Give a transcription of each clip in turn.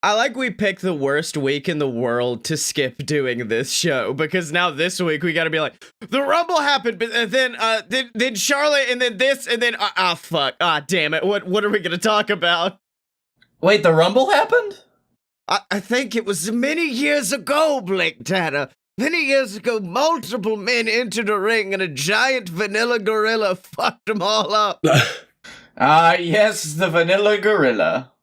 I like we picked the worst week in the world to skip doing this show, because now this week we gotta be like, the Rumble happened, but then Charlotte, and then this, and then fuck, damn it, what are we gonna talk about? Wait, the Rumble happened? I think it was many years ago, Blake Tanner. Many years ago, multiple men entered a ring and a giant vanilla gorilla fucked them all up. Yes, the vanilla gorilla.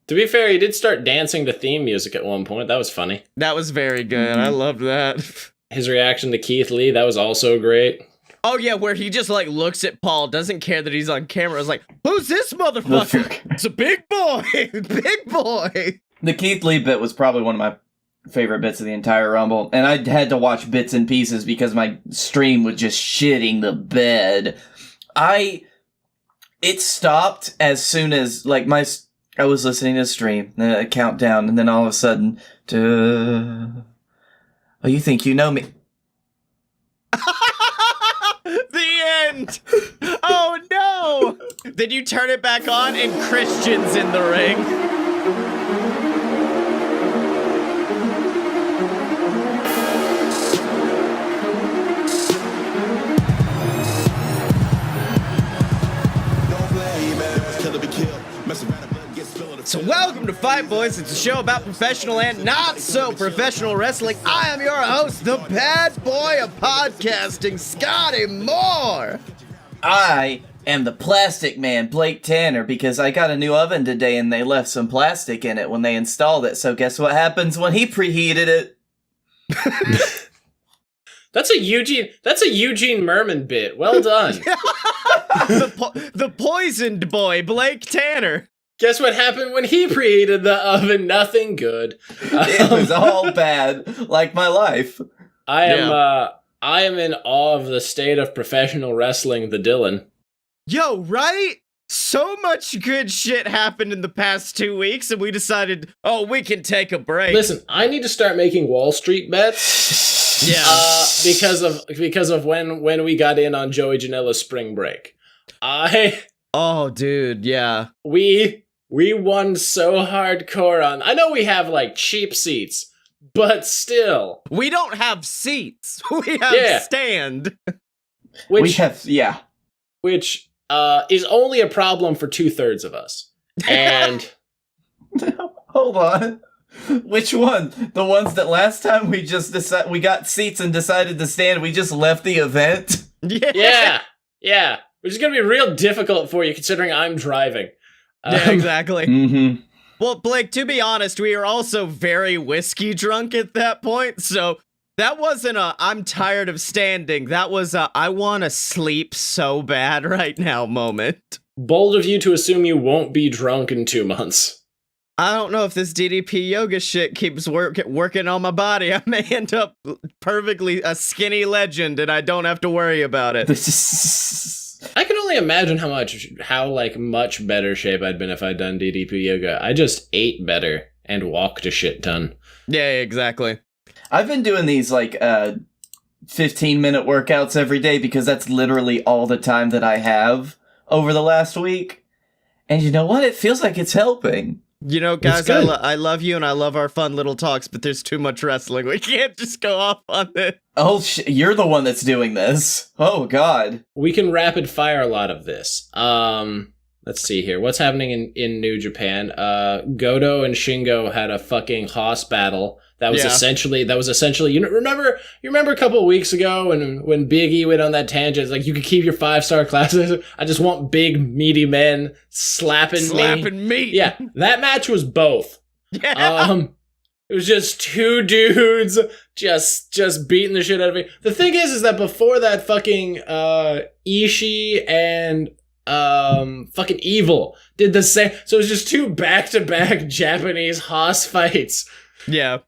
To be fair, he did start dancing to theme music at one point. That was funny. That was very good. I loved that. His reaction to Keith Lee, that was also great. Oh, yeah, where he just, like, looks at Paul, doesn't care that he's on camera. It's like, who's this motherfucker? It's a big boy. Big boy. The Keith Lee bit was probably one of my favorite bits of the entire Rumble. And I had to watch bits and pieces because my stream was just shitting the bed. It stopped as soon as, like, I was listening to the stream, a countdown, and then all of a sudden, oh, you think you know me? The end! Oh no! Then you turn it back on and Christian's in the ring. So welcome to Fight Boys. It's a show about professional and not so professional wrestling. I am your host, the bad boy of podcasting, Scottye Moore. I am the plastic man, Blake Tanner, because I got a new oven today and they left some plastic in it when they installed it. So guess what happens when he preheated it? That's a Eugene Merman bit. Well done. the poisoned boy, Blake Tanner. Guess what happened when he preheated the oven? Nothing good. It was all bad, like my life. I am in awe of the state of professional wrestling, the Dylan. Yo, right? So much good shit happened in the past 2 weeks, and we decided, we can take a break. Listen, I need to start making Wall Street bets. Yeah. Because of when we got in on Joey Janela's spring break. Oh, dude, yeah. We won so hardcore on... I know we have, like, cheap seats, but still. We don't have seats. We have stand. Which is only a problem for 2/3 of us. And... Hold on. Which one? The ones that last time we just we got seats and decided to stand, we just left the event? Yeah. Which is going to be real difficult for you considering I'm driving. Yeah, exactly. Mm-hmm. Well, Blake, to be honest, we were also very whiskey drunk at that point, so that wasn't a I'm tired of standing. That was a I want to sleep so bad right now moment. Bold of you to assume you won't be drunk in 2 months. I don't know if this DDP yoga shit keeps working on my body. I may end up perfectly a skinny legend and I don't have to worry about it. I can only imagine how much better shape I'd been if I'd done DDP yoga. I just ate better and walked a shit ton. Yeah, exactly. I've been doing these 15-minute workouts every day because that's literally all the time that I have over the last week. And you know what? It feels like it's helping. You know, guys, I love you and I love our fun little talks, but there's too much wrestling. We can't just go off on this. Oh, you're the one that's doing this. Oh, God. We can rapid fire a lot of this. Let's see here. What's happening in New Japan? Goto and Shingo had a fucking hoss battle. That was essentially. You remember a couple of weeks ago when Big E went on that tangent? It's like you could keep your 5-star classes. I just want big meaty men slapping me. Yeah, that match was both. Yeah. It was just two dudes just beating the shit out of me. The thing is that before that, fucking Ishii and fucking Evil did the same. So it was just two back-to-back Japanese hoss fights. Yeah.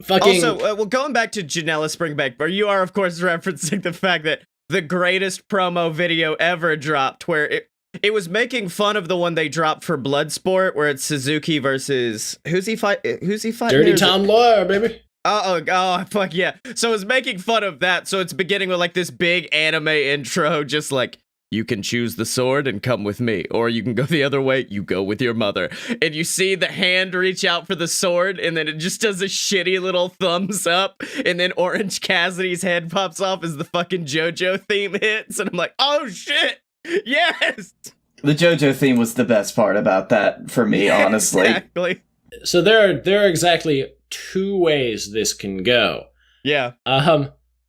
Fucking. Also, going back to Janela Springback, where you are, of course, referencing the fact that the greatest promo video ever dropped, where it was making fun of the one they dropped for Bloodsport, where it's Suzuki versus who's he fighting? Dirty Tom Lawler, baby. Oh, fuck yeah! So it's making fun of that. So it's beginning with like this big anime intro, just like you can choose the sword and come with me, or you can go the other way, you go with your mother. And you see the hand reach out for the sword, and then it just does a shitty little thumbs up, and then Orange Cassidy's head pops off as the fucking JoJo theme hits, and I'm like, oh shit, yes! The JoJo theme was the best part about that for me, honestly. Exactly. So there are exactly 2 ways this can go. Yeah.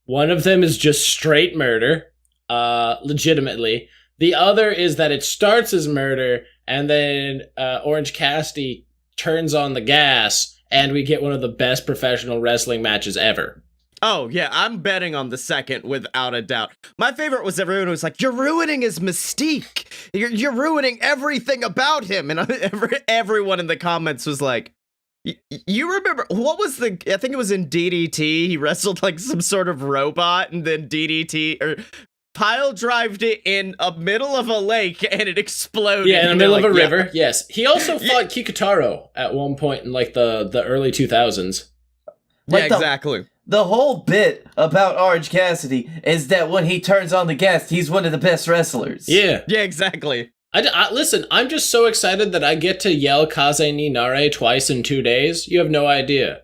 One of them is just straight murder, legitimately. The other is that it starts as murder, and then Orange Cassidy turns on the gas, and we get one of the best professional wrestling matches ever. Oh, yeah, I'm betting on the second without a doubt. My favorite was everyone was like, you're ruining his mystique. You're ruining everything about him. And everyone in the comments was like, you remember, what was I think it was in DDT, he wrestled like some sort of robot, and then DDT, or pile drived it in the middle of a lake, and it exploded. Yeah, in the middle of a river, yes. He also fought Kikutaro at one point in like the early 2000s. Yeah, exactly. The whole bit about Orange Cassidy is that when he turns on the gas, he's one of the best wrestlers. Yeah. Yeah, exactly. Listen, I'm just so excited that I get to yell Kaze ni Nare twice in 2 days. You have no idea.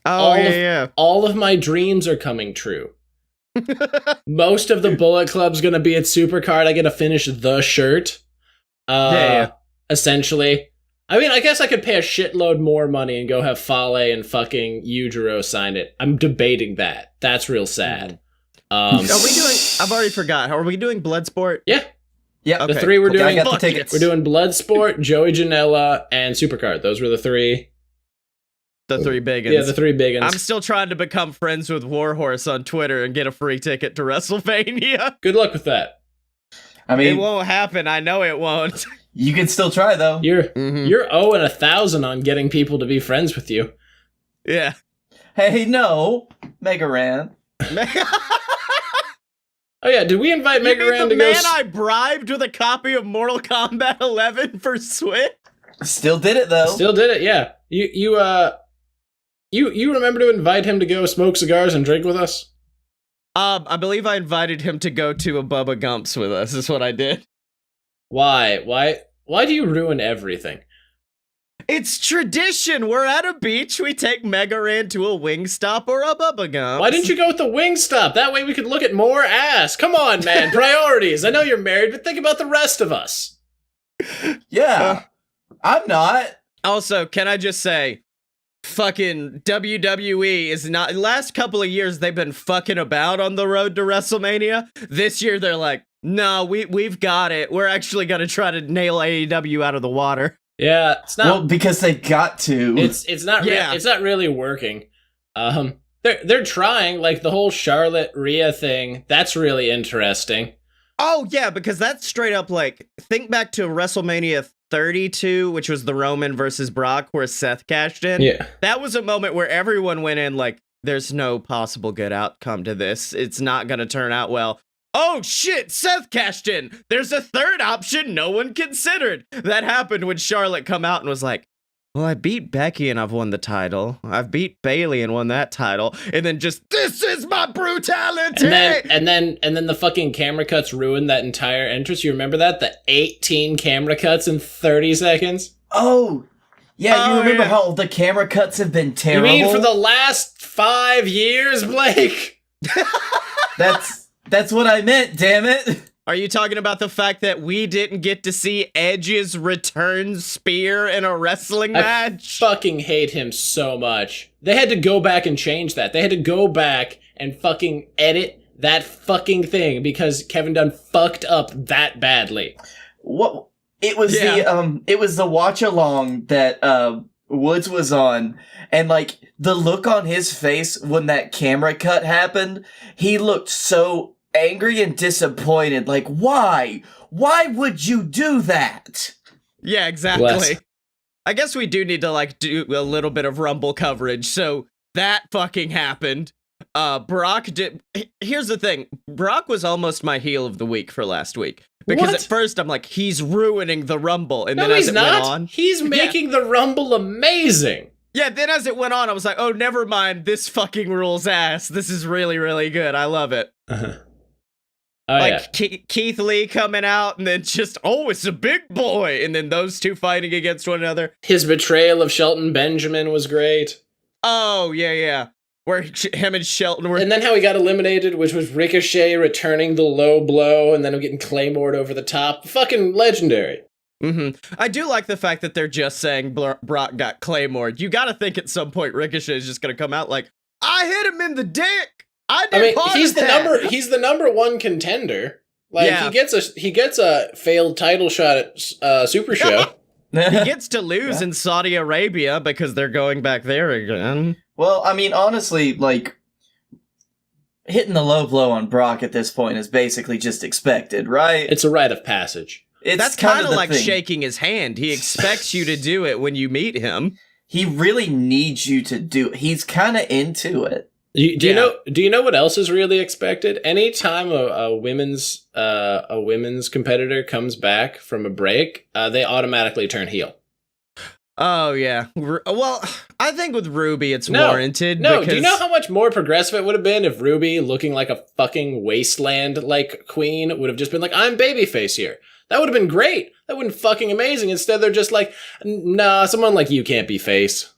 Oh, yeah. All of my dreams are coming true. Most of the Bullet Club's gonna be at Supercard. I get to finish the shirt. Essentially. I mean, I guess I could pay a shitload more money and go have Fale and fucking Yujiro sign it. I'm debating that. That's real sad. Are we doing... I've already forgot. Are we doing Bloodsport? Yeah. Yeah. The 3 we're doing... I got the tickets. We're doing Bloodsport, Joey Janela, and Supercard. Those were the 3... The 3 big ones. Yeah, the 3 big ones. I'm still trying to become friends with Warhorse on Twitter and get a free ticket to WrestleMania. Good luck with that. I mean... It won't happen. I know it won't. You can still try, though. You're owing 1,000 on getting people to be friends with you. Yeah. Hey, no. Mega Ran. Oh yeah, did we invite Mega Ran to go? The man I bribed with a copy of Mortal Kombat 11 for Switch? Still did it, though. Still did it, yeah. You remember to invite him to go smoke cigars and drink with us? I believe I invited him to go to a Bubba Gump's with us, is what I did. Why do you ruin everything? It's tradition. We're at a beach. We take Mega Ran to a Wingstop or a Bubba Gump's. Why didn't you go with the Wingstop? That way we could look at more ass. Come on, man. Priorities. I know you're married, but think about the rest of us. Yeah. I'm not. Also, can I just say, fucking WWE is not... Last couple of years, they've been fucking about on the road to WrestleMania. This year, they're like, no, we've got it. We're actually going to try to nail AEW out of the water. Yeah, it's not... Well, because they got to. It's not it's not really working. They're trying, like the whole Charlotte Rhea thing. That's really interesting. Oh, yeah, because that's straight up like, think back to WrestleMania 32, which was the Roman versus Brock, where Seth cashed in. Yeah. That was a moment where everyone went in like, there's no possible good outcome to this. It's not going to turn out well. Oh shit, Seth cashed in. There's a third option no one considered. That happened when Charlotte come out and was like, well, I beat Becky and I've won the title. I've beat Bayley and won that title. And then just, this is my brutality. And then the fucking camera cuts ruined that entire entrance. You remember that? The 18 camera cuts in 30 seconds? Oh, yeah, you remember how the camera cuts have been terrible? You mean for the last 5 years, Blake? That's what I meant, damn it. Are you talking about the fact that we didn't get to see Edge's return spear in a wrestling match? I fucking hate him so much. They had to go back and change that. They had to go back and fucking edit that fucking thing because Kevin Dunn fucked up that badly. What? It was the watch along that Woods was on, and like the look on his face when that camera cut happened, he looked so angry and disappointed. Like, why? Why would you do that? Yeah, exactly. Bless. I guess we do need to like do a little bit of Rumble coverage. So that fucking happened. Brock did. Here's the thing. Brock was almost my heel of the week for last week. Because at first I'm like, he's ruining the Rumble. And then as it went on, he's making the Rumble amazing. Yeah, then as it went on, I was like, oh, never mind. This fucking rules ass. This is really, really good. I love it. Uh-huh. Oh, like yeah. Keith Lee coming out and then just, oh, it's a big boy. And then those two fighting against one another. His betrayal of Shelton Benjamin was great. Oh, yeah. Where him and Shelton were. And then how he got eliminated, which was Ricochet returning the low blow and then him getting Claymored over the top. Fucking legendary. Mm-hmm. I do like the fact that they're just saying Brock got Claymored. You gotta think at some point Ricochet is just gonna come out like, I hit him in the dick! He's the number one contender. Like, yeah. he gets a failed title shot at Super Show. He gets to lose in Saudi Arabia because they're going back there again. Well, I mean, honestly, like, hitting the low blow on Brock at this point is basically just expected, right? It's a rite of passage. That's kind of like shaking his hand. He expects you to do it when you meet him. He really needs you to do it. He's kind of into it. Do you know what else is really expected? Anytime a women's competitor comes back from a break, they automatically turn heel. Oh yeah. Well, I think with Ruby it's warranted. No, do you know how much more progressive it would have been if Ruby, looking like a fucking wasteland like queen, would have just been like, I'm babyface here? That would have been great. That would have been fucking amazing. Instead, they're just like, nah, someone like you can't be face.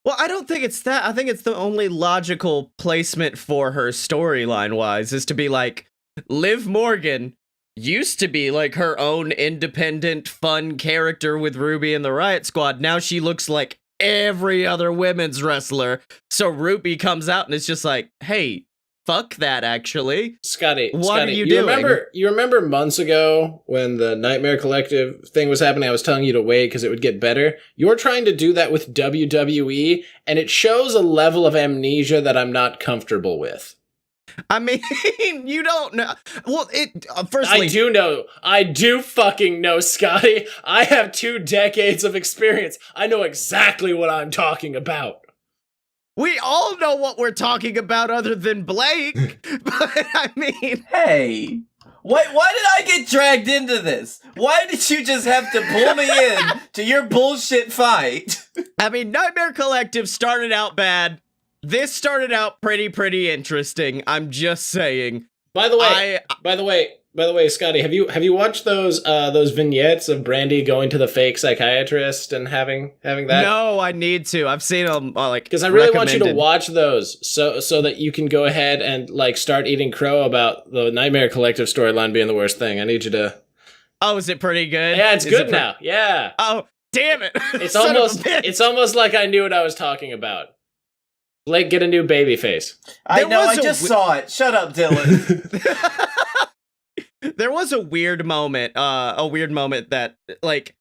Well, I don't think it's that. I think it's the only logical placement for her storyline-wise is to be like, Liv Morgan used to be like her own independent, fun character with Ruby and the Riott Squad. Now she looks like every other women's wrestler. So Ruby comes out and it's just like, hey, fuck that, actually. Scotty, what are you doing? You remember months ago when the Nightmare Collective thing was happening, I was telling you to wait because it would get better. You're trying to do that with WWE, and it shows a level of amnesia that I'm not comfortable with. I mean, you don't know. Well, firstly, I do know. I do fucking know, Scotty. I have 2 decades of experience. I know exactly what I'm talking about. We all know what we're talking about other than Blake, but I mean... Hey, why did I get dragged into this? Why did you just have to pull me in to your bullshit fight? I mean, Nightmare Collective started out bad. This started out pretty interesting. I'm just saying. By the way, Scotty, have you watched those vignettes of Brandy going to the fake psychiatrist and having that? No, I need to. I've seen them because I really want you to watch those so that you can go ahead and like start eating crow about the Nightmare Collective storyline being the worst thing. I need you to. Oh, is it pretty good? Yeah, it's good now. Yeah. Oh, damn it! It's almost like I knew what I was talking about. Blake, get a new baby face. I know. I just saw it. Shut up, Dylan. There was a weird moment that, like,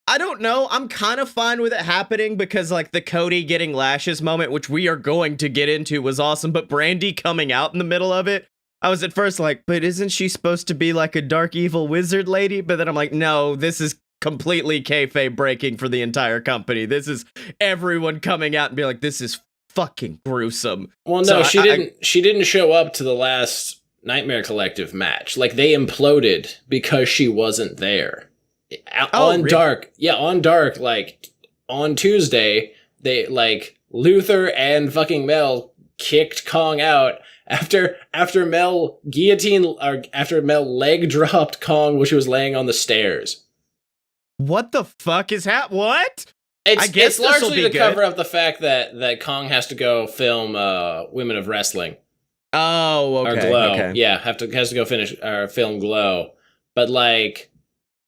I don't know, I'm kind of fine with it happening because, like, the Cody getting lashes moment, which we are going to get into, was awesome, but Brandy coming out in the middle of it, I was at first like, but isn't she supposed to be, like, a dark evil wizard lady? But then I'm like, no, this is completely kayfabe breaking for the entire company. This is everyone coming out and be like, this is fucking gruesome. Well, no, she didn't show up to the last Nightmare Collective match. Like, they imploded because she wasn't there. On Dark, like, on Tuesday, they, like, Luther and fucking Mel kicked Kong out after Mel leg dropped Kong while she was laying on the stairs. What the fuck is what? I guess it's largely to cover up the fact that Kong has to go film Women of Wrestling. Oh, okay. Or Glow. Okay. Yeah, has to go finish or film Glow. But like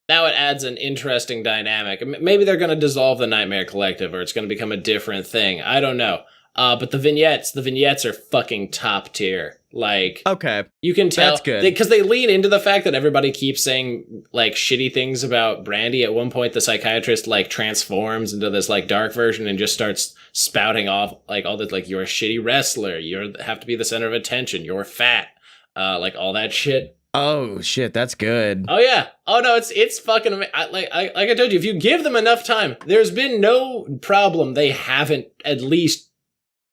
now it adds an interesting dynamic. Maybe they're going to dissolve the Nightmare Collective or it's going to become a different thing. I don't know. But the vignettes are fucking top tier. Like, okay, you can tell that's good because they lean into the fact that everybody keeps saying like shitty things about Brandy. At one point, the psychiatrist like transforms into this like dark version and just starts spouting off like all this like you're a shitty wrestler, you have to be the center of attention, you're fat, like all that shit. Oh shit, that's good. Oh yeah. Oh no, it's fucking like I told you, if you give them enough time, there's been no problem they haven't at least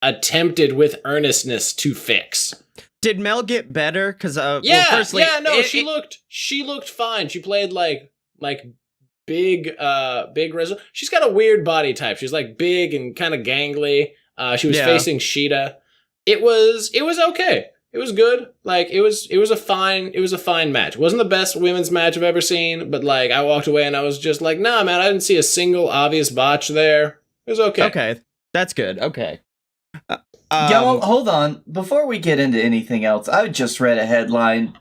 attempted with earnestness to fix. Did Mel get better? Because she looked fine. She played like big wrestler. She's got a weird body type. She's like big and kind of gangly. She was facing Sheeta. It was okay. It was good. Like it was a fine match. It wasn't the best women's match I've ever seen, but like I walked away and I was just like, nah, man, I didn't see a single obvious botch there. It was okay. Okay, that's good. Okay. Yo, hold on. Before we get into anything else, I just read a headline.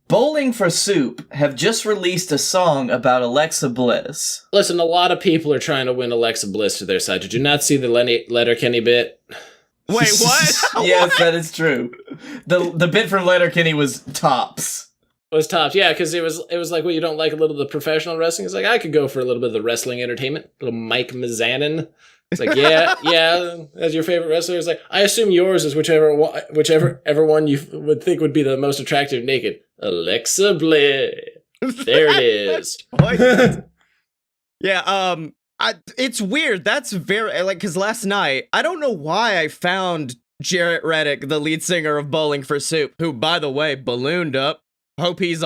Bowling for Soup have just released a song about Alexa Bliss. Listen, a lot of people are trying to win Alexa Bliss to their side. Did you not see the Letterkenny bit? Wait, what? Yes, that is true. The bit from Letterkenny was tops. Was tops, yeah, because it was like, well, you don't like a little of the professional wrestling? It's like, I could go for a little bit of the wrestling entertainment. A little Mike Mizanin. It's like, yeah, as your favorite wrestler. It's like, I assume yours is whichever one you would think would be the most attractive naked. Alexa Bliss. There it is. Yeah, it's weird. That's very, like, because last night, I don't know why I found Jarrett Reddick, the lead singer of Bowling for Soup, who, by the way, ballooned up. Hope he's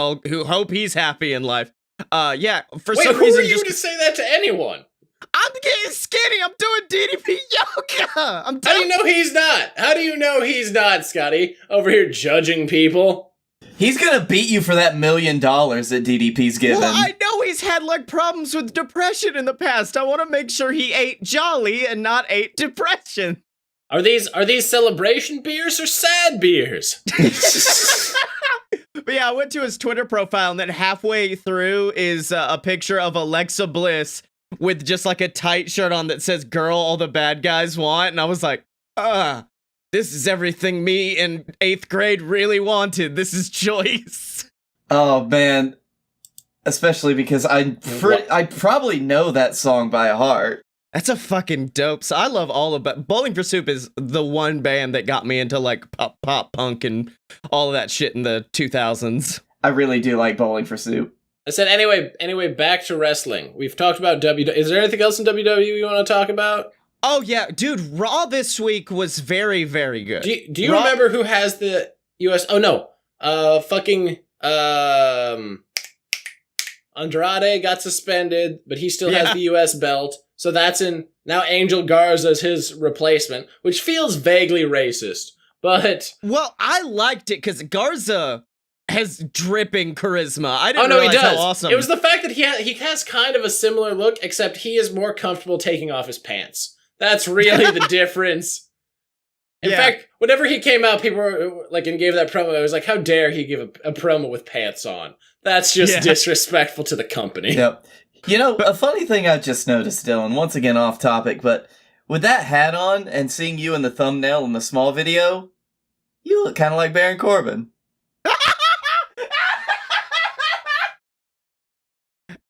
happy in life. Yeah, for some reason. Wait, who are you to say that to anyone? I'm getting skinny. I'm doing DDP yoga. How do you know he's not? How do you know he's not, Scotty? Over here judging people. He's gonna beat you for that $1 million that DDP's given. Well, I know he's had like problems with depression in the past. I want to make sure he ate jolly and not ate depression. Are these celebration beers or sad beers? But yeah, I went to his Twitter profile, and then halfway through is a picture of Alexa Bliss with just like a tight shirt on that says "Girl all the bad guys want," and I was like, this is everything me in 8th grade really wanted. This is choice. Oh man, especially because I probably know that song by heart. That's a fucking dope. So I love all of it. Bowling for Soup is the one band that got me into like pop punk and all of that shit in the 2000s. I really do like Bowling for Soup. I said anyway, back to wrestling. We've talked about WWE. Is there anything else in WWE you want to talk about? Oh yeah, dude, Raw this week was very, very good. Do you remember who has the US? Oh no. Andrade got suspended, but he still has the US belt. So that's in now Angel Garza's his replacement, which feels vaguely racist. But well, I liked it because Garza has dripping charisma. I didn't he realize does. how awesome. It was the fact that he has kind of a similar look, except he is more comfortable taking off his pants. That's really the difference. In fact, whenever he came out, people were like, and gave that promo, I was like, how dare he give a promo with pants on? That's just disrespectful to the company. Yep. You know, a funny thing I just noticed, Dylan, once again off topic, but with that hat on and seeing you in the thumbnail in the small video, you look kind of like Baron Corbin.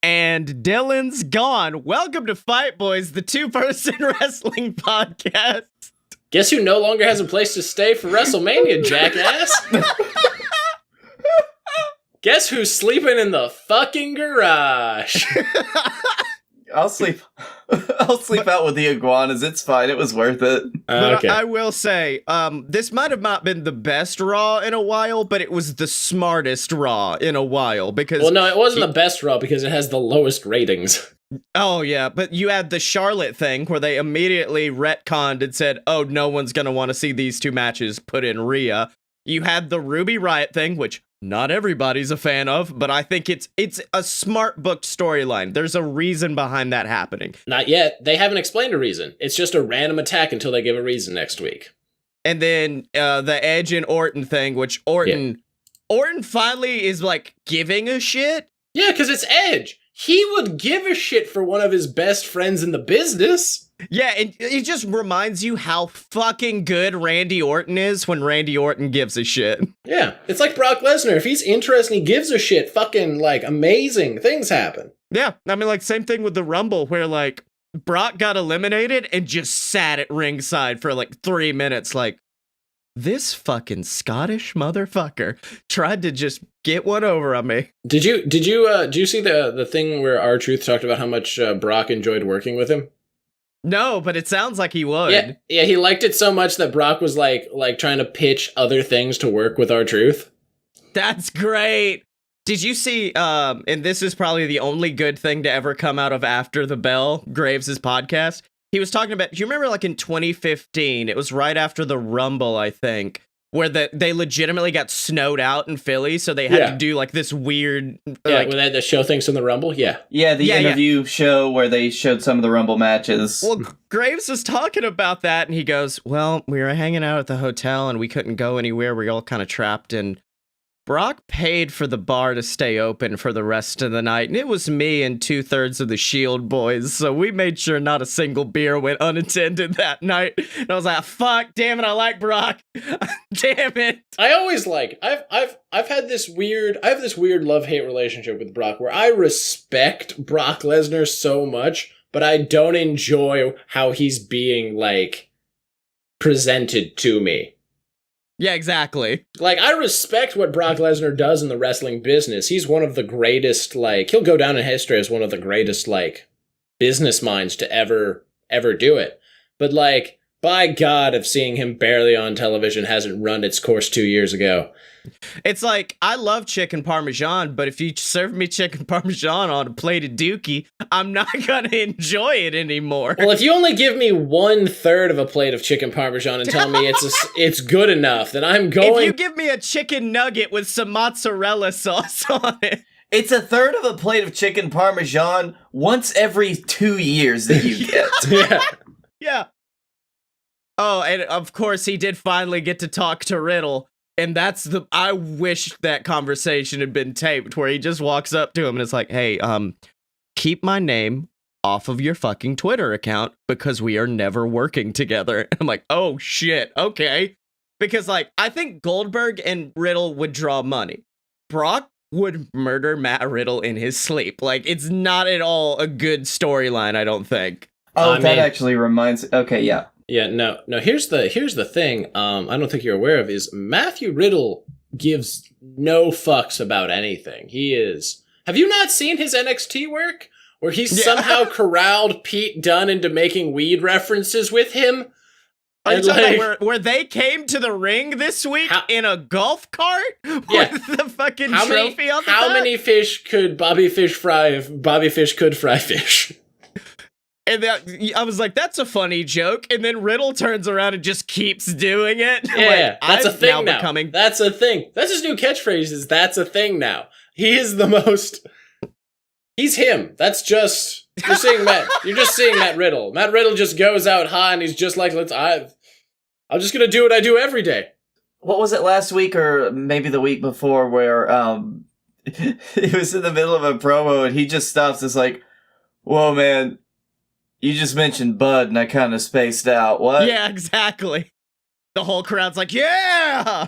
And Dylan's gone. Welcome to Fight Boys, the 2-person wrestling podcast. Guess who no longer has a place to stay for WrestleMania, jackass? Guess who's sleeping in the fucking garage? I'll sleep out with the iguanas. It's fine. It was worth it. But okay. I will say, this might have not been the best Raw in a while, but it was the smartest Raw in a while because. Well, no, it wasn't the best Raw because it has the lowest ratings. Oh yeah, but you had the Charlotte thing where they immediately retconned and said, "Oh, no one's gonna want to see these two matches put in Rhea." You had the Ruby Riott thing, which not everybody's a fan of, but I think it's a smart booked storyline. There's a reason behind that happening. Not yet. They haven't explained a reason. It's just a random attack until they give a reason next week. And then the Edge and Orton thing, which Orton finally is like giving a shit. Yeah, because it's Edge. He would give a shit for one of his best friends in the business. Yeah, and it just reminds you how fucking good Randy Orton is when Randy Orton gives a shit. Yeah, it's like Brock Lesnar. If he's interested and he gives a shit, fucking, like, amazing things happen. Yeah, I mean, like, same thing with the Rumble, where, like, Brock got eliminated and just sat at ringside for, like, 3 minutes, like, this fucking Scottish motherfucker tried to just get one over on me. Did you see the thing where R-Truth talked about how much Brock enjoyed working with him? No, but it sounds like he would. Yeah, he liked it so much that Brock was like trying to pitch other things to work with R-Truth. That's great. Did you see, and this is probably the only good thing to ever come out of After the Bell, Graves' podcast? He was talking about, do you remember like in 2015, it was right after the Rumble, I think, where they legitimately got snowed out in Philly, so they had to do like this weird where they had to show things in the Rumble. The interview show where they showed some of the Rumble matches. Well, Graves was talking about that, and he goes, well, we were hanging out at the hotel and we couldn't go anywhere. We were all kind of trapped, and Brock paid for the bar to stay open for the rest of the night, and it was me and 2/3 of the Shield boys, so we made sure not a single beer went unattended that night. And I was like, fuck, damn it, I like Brock. Damn it. I always I've had this weird love-hate relationship with Brock where I respect Brock Lesnar so much, but I don't enjoy how he's being, like, presented to me. Yeah, exactly. Like, I respect what Brock Lesnar does in the wrestling business. He's one of the greatest, like, he'll go down in history as one of the greatest, like, business minds to ever do it. But, like, by God, if seeing him barely on television hasn't run its course 2 years ago. It's like, I love chicken parmesan, but if you serve me chicken parmesan on a plate of dookie, I'm not gonna enjoy it anymore. Well, if you only give me 1/3 of a plate of chicken parmesan and tell me it's good enough, then I'm going... If you give me a chicken nugget with some mozzarella sauce on it... It's 1/3 of a plate of chicken parmesan once every 2 years that you get. Yeah. Oh, and of course, he did finally get to talk to Riddle. And I wish that conversation had been taped where he just walks up to him and it's like, hey, keep my name off of your fucking Twitter account because we are never working together. And I'm like, oh shit, okay. Because like, I think Goldberg and Riddle would draw money. Brock would murder Matt Riddle in his sleep. Like, it's not at all a good storyline, I don't think. Oh, that actually reminds... Okay, yeah. Yeah, no. Here's the thing. I don't think you're aware of is Matthew Riddle gives no fucks about anything. He is. Have you not seen his NXT work where he's somehow corralled Pete Dunne into making weed references with him? Are you talking about where they came to the ring this week in a golf cart with the fucking trophy on the back? How many fish could Bobby Fish fry if Bobby Fish could fry fish? And I was like, that's a funny joke. And then Riddle turns around and just keeps doing it. Yeah, like, that's a thing now. That's a thing. That's his new catchphrase is that's a thing now. He is the most... He's him. That's just... You're just seeing Matt Riddle. Matt Riddle just goes out high and he's just like, I'm just going to do what I do every day. What was it last week or maybe the week before where he was in the middle of a promo and he just stops. It's like, whoa, man. You just mentioned Bud, and I kind of spaced out. What? Yeah, exactly. The whole crowd's like, yeah!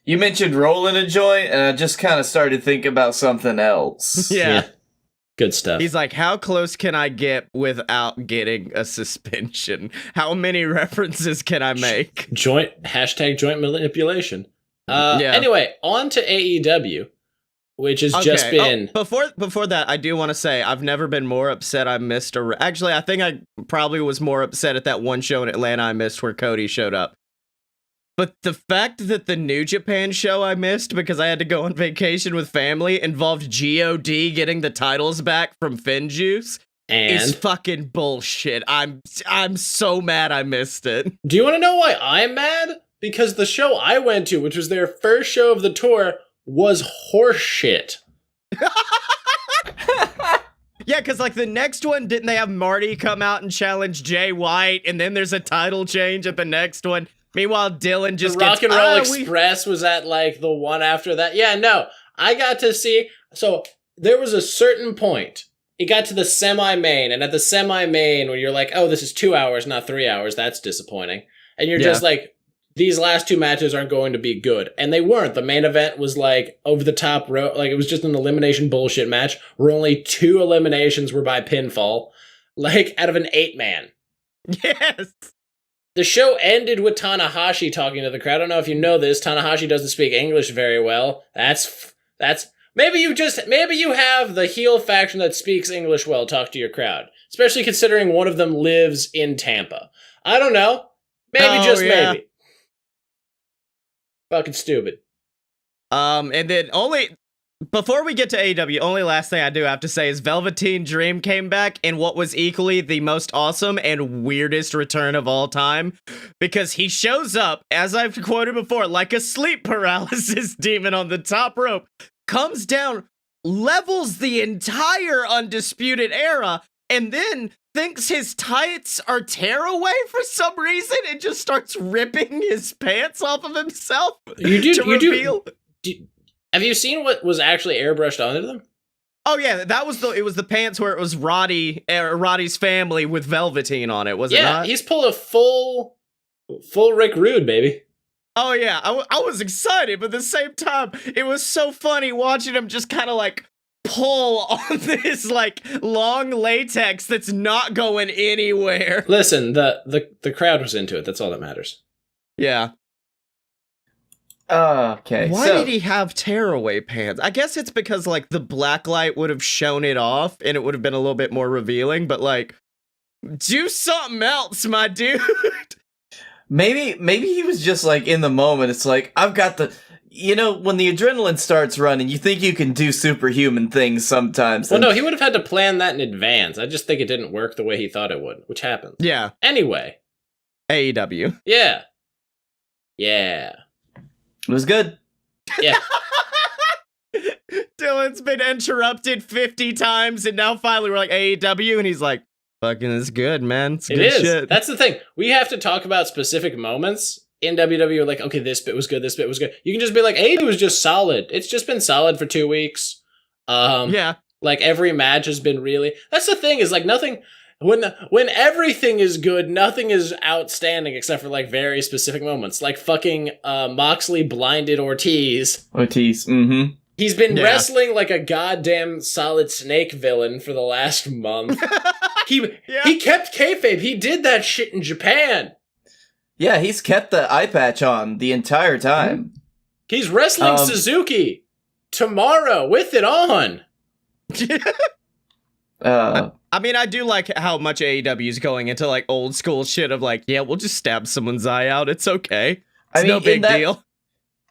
You mentioned rolling a joint, and I just kind of started thinking about something else. Yeah. Good stuff. He's like, how close can I get without getting a suspension? How many references can I make? Joint manipulation. Anyway, on to AEW. Which has just been... Before that, I do want to say, I've never been more upset I missed Actually, I think I probably was more upset at that one show in Atlanta I missed where Cody showed up. But the fact that the New Japan show I missed because I had to go on vacation with family involved G.O.D. getting the titles back from Finjuice is fucking bullshit. I'm so mad I missed it. Do you want to know why I'm mad? Because the show I went to, which was their first show of the tour... was horseshit. Yeah, because like the next one, didn't they have Marty come out and challenge Jay White, and then there's a title change at the next one? Meanwhile, Dylan just the Rock and Roll Express was at like the one after that. Yeah, no, I got to see. So there was a certain point. It got to the semi-main, and at the semi-main, where you're like, oh, this is 2 hours, not 3 hours. That's disappointing. And you're just like, these last two matches aren't going to be good. And they weren't. The main event was like over the top row. Like it was just an elimination bullshit match where only 2 eliminations were by pinfall. Like out of an 8-man. Yes. The show ended with Tanahashi talking to the crowd. I don't know if you know this. Tanahashi doesn't speak English very well. That's maybe you have the heel faction that speaks English well talk to your crowd. Especially considering one of them lives in Tampa. I don't know. Maybe maybe. Fucking stupid. And then Before we get to AEW, only last thing I do have to say is Velveteen Dream came back in what was equally the most awesome and weirdest return of all time, because he shows up, as I've quoted before, like a sleep paralysis demon on the top rope, comes down, levels the entire Undisputed Era, and then thinks his tights are tearaway for some reason and just starts ripping his pants off of himself to reveal. Have you seen what was actually airbrushed onto them? Oh yeah, it was the pants where it was Roddy's family with Velveteen on it, was it not? Yeah, he's pulled a full Rick Rude, baby. Oh yeah, I was excited, but at the same time, it was so funny watching him just kind of like pull on this like long latex that's not going anywhere. Listen, the crowd was into it. That's all that matters. Yeah. Okay. Why did he have tearaway pants? I guess it's because like the black light would have shown it off and it would have been a little bit more revealing, but like, do something else, my dude. Maybe he was just like in the moment. It's like, I've got the, when the adrenaline starts running, you think you can do superhuman things sometimes. Well, no, he would have had to plan that in advance. I just think it didn't work the way he thought it would, which happens. Yeah. Anyway. AEW. Yeah. Yeah. It was good. Yeah. Dylan's been interrupted 50 times, and now finally we're like, AEW, and he's like, fucking, it's good, man. It's good shit. That's the thing. We have to talk about specific moments in WWE. Like, okay, this bit was good, this bit was good. You can just be like, AEW was just solid. It's just been solid for 2 weeks. Yeah. Like, every match has been really... That's the thing, is like nothing... When everything is good, nothing is outstanding except for like very specific moments. Like fucking Moxley blinded Ortiz. Mm-hmm. He's been wrestling like a goddamn Solid Snake villain for the last month. He kept kayfabe. He did that shit in Japan. Yeah, he's kept the eye patch on the entire time. He's wrestling Suzuki tomorrow with it on. I mean, I do like how much AEW is going into like old school shit of like, yeah, we'll just stab someone's eye out. It's okay. It's no big deal.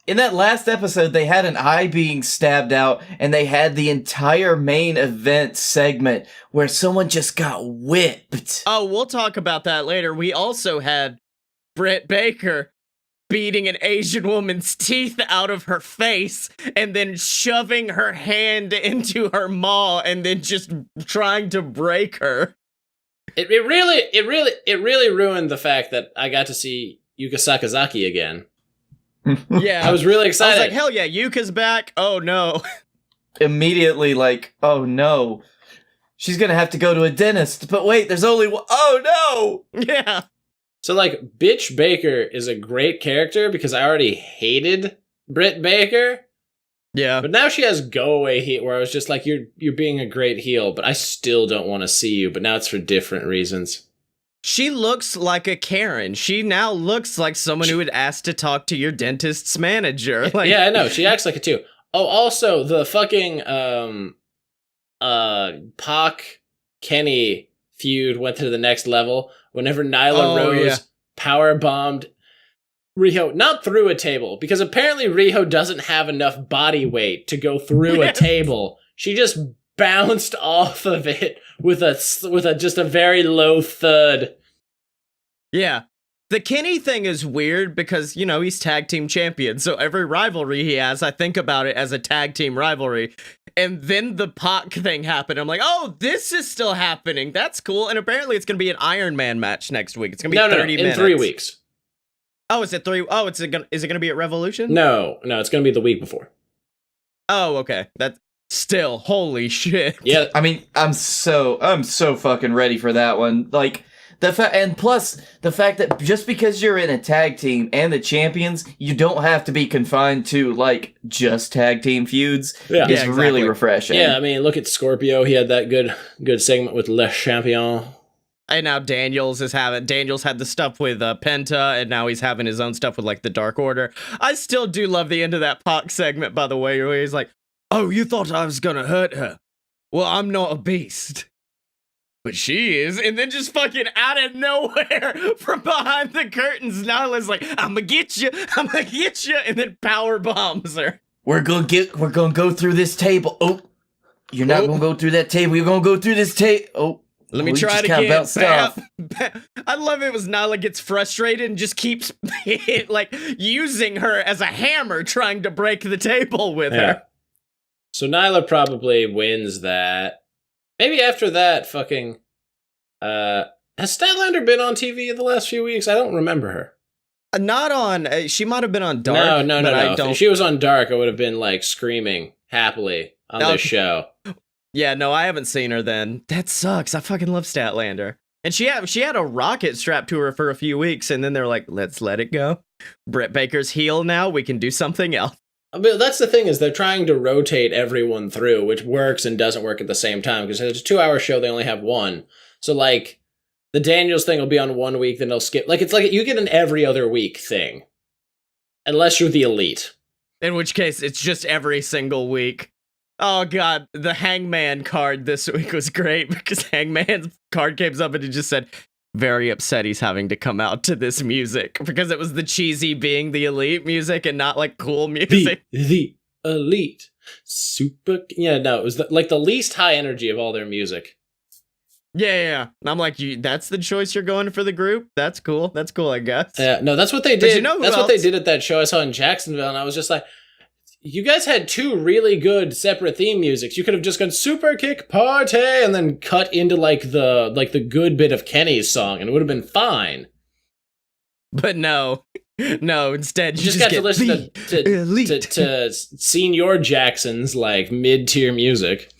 In that last episode, they had an eye being stabbed out, and they had the entire main event segment where someone just got whipped. Oh, we'll talk about that later. We also had Britt Baker beating an Asian woman's teeth out of her face and then shoving her hand into her maw and then just trying to break her. It really ruined the fact that I got to see Yuka Sakazaki again. Yeah. I was really excited. I was like, hell yeah, Yuka's back. Oh no. Immediately like, oh no. She's gonna have to go to a dentist. But wait, there's only one. Oh no! Yeah. So, like, Bitch Baker is a great character because I already hated Britt Baker. Yeah. But now she has go away heat where I was just like, you're being a great heel, but I still don't want to see you. But now it's for different reasons. She looks like a Karen. She now looks like someone who would ask to talk to your dentist's manager. Like, yeah, I know. She acts like it too. Oh, also, the fucking Pac Kenny feud went to the next level. Whenever Nyla Rose power bombed Riho, not through a table, because apparently Riho doesn't have enough body weight to go through a table. She just bounced off of it with a just a very low thud. Yeah. The Kenny thing is weird because, he's tag team champion. So every rivalry he has, I think about it as a tag team rivalry. And then the Pac thing happened. I'm like, oh, this is still happening. That's cool. And apparently it's going to be an Iron Man match next week. It's going to be 30 minutes. In 3 weeks. Oh, is it 3? Oh, is it going to be at Revolution? No, it's going to be the week before. Oh, okay. That's still, holy shit. Yeah. I mean, I'm so fucking ready for that one. Like, and plus the fact that just because you're in a tag team and the champions, you don't have to be confined to like just tag team feuds. Yeah, it's really refreshing. Yeah, I mean, look at Scorpio. He had that good segment with Le Champion. And now Daniels had the stuff with Penta, and now he's having his own stuff with like the Dark Order. I still do love the end of that Pac segment, by the way, where he's like, "Oh, you thought I was gonna hurt her? Well, I'm not a beast. But she is," and then just fucking out of nowhere from behind the curtains, Nyla's like, I'm gonna get you, and then power bombs her. we're gonna go through this table. Oh, you're not gonna go through that table. You're gonna go through this table. Oh, let me try it again. I love it was Nyla gets frustrated and just keeps like using her as a hammer, trying to break the table with her. So Nyla probably wins that. Maybe after that, fucking. Has Statlander been on TV in the last few weeks? I don't remember her. Not on. She might have been on Dark. No. If she was on Dark, I would have been like screaming happily on this show. Yeah, no, I haven't seen her then. That sucks. I fucking love Statlander. And she had a rocket strapped to her for a few weeks, and then they're like, let's let it go. Britt Baker's heel now. We can do something else. But that's the thing, is they're trying to rotate everyone through, which works and doesn't work at the same time, because it's a 2-hour show, they only have one. So, like, the Daniels thing will be on 1 week, then they'll skip. Like, it's like you get an every other week thing. Unless you're the Elite. In which case, it's just every single week. Oh, God. The Hangman card this week was great, because Hangman's card came up and it just said, very upset he's having to come out to this music, because it was the cheesy being the Elite music and not, like, cool music. The Elite. Super. Yeah, no, it was the least high energy of all their music. Yeah. I'm like, that's the choice you're going for the group? That's cool, I guess. Yeah, no, that's what they did. That's what they did at that show I saw in Jacksonville, and I was just like, you guys had 2 really good separate theme musics. You could have just gone super kick party and then cut into like the good bit of Kenny's song, and it would have been fine. But no, instead you just got to listen to Senior Jackson's like mid-tier music.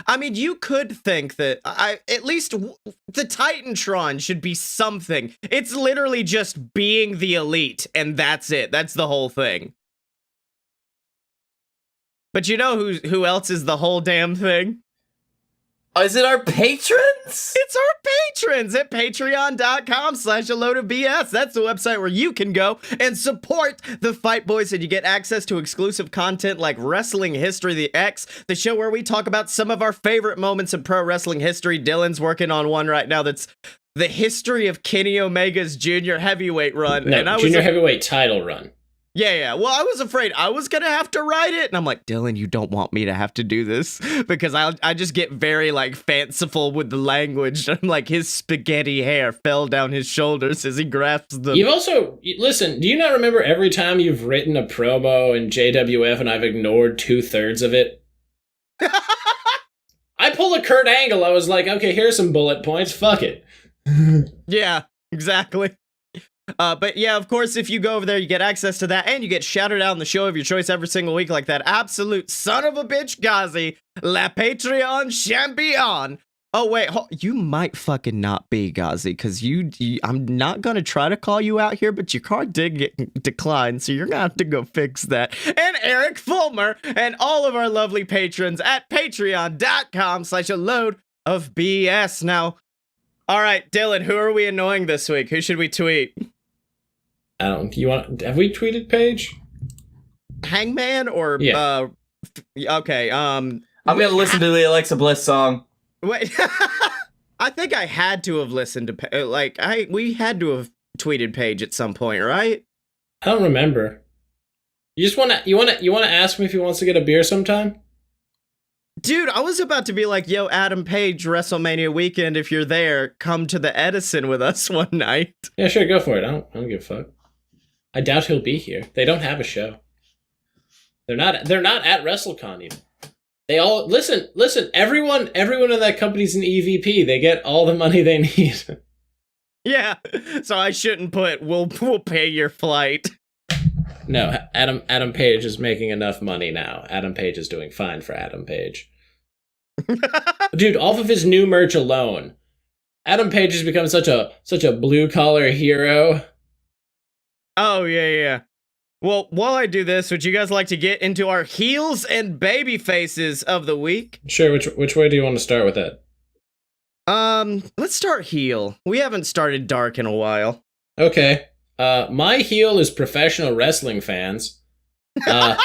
I mean, you could think that at least the Titantron should be something. It's literally just being the Elite, and that's it. That's the whole thing. But you know who else is the whole damn thing? Is it our patrons? It's our patrons at patreon.com/a-load-of-BS. That's the website where you can go and support the Fight Boys, and you get access to exclusive content like Wrestling History the X, the show where we talk about some of our favorite moments in pro wrestling history. Dylan's working on one right now that's the history of Kenny Omega's junior heavyweight run. No, junior heavyweight title run. Yeah. Well, I was afraid I was going to have to write it. And I'm like, Dylan, you don't want me to have to do this, because I just get very like fanciful with the language. I'm like, his spaghetti hair fell down his shoulders as he grasps them. You've also, listen, do you not remember every time you've written a promo in JWF and I've ignored 2/3 of it? I pull a Kurt Angle. I was like, okay, here's some bullet points. Fuck it. Yeah, exactly. But yeah, of course, if you go over there, you get access to that, and you get shouted out on the show of your choice every single week, like that absolute son of a bitch, Ghazi, La Patreon Champion. Oh, wait, you might fucking not be Ghazi, because I'm not going to try to call you out here, but your card did get declined, so you're going to have to go fix that. And Eric Fulmer, and all of our lovely patrons at patreon.com/a-load-of-BS. Now, all right, Dylan, who are we annoying this week? Who should we tweet? Have we tweeted Paige? Hangman or yeah. Okay, I'm gonna listen to the Alexa Bliss song. Wait. I think I had to have listened to we had to have tweeted Paige at some point, right? I don't remember. You wanna ask me if he wants to get a beer sometime? Dude, I was about to be like, yo, Adam Page, WrestleMania weekend, if you're there, come to the Edison with us one night. Yeah, sure, go for it. I don't give a fuck. I doubt he'll be here. They don't have a show. They're not at WrestleCon even. They all listen, everyone in that company's an EVP. They get all the money they need. Yeah. So I shouldn't put we'll pay your flight. No, Adam Page is making enough money now. Adam Page is doing fine for Adam Page. Dude, off of his new merch alone, Adam Page has become such a blue collar hero. Oh yeah. Well, while I do this, would you guys like to get into our heels and baby faces of the week? Sure. Which way do you want to start with that? Let's start heel. We haven't started dark in a while. Okay. My heel is professional wrestling fans. Oh,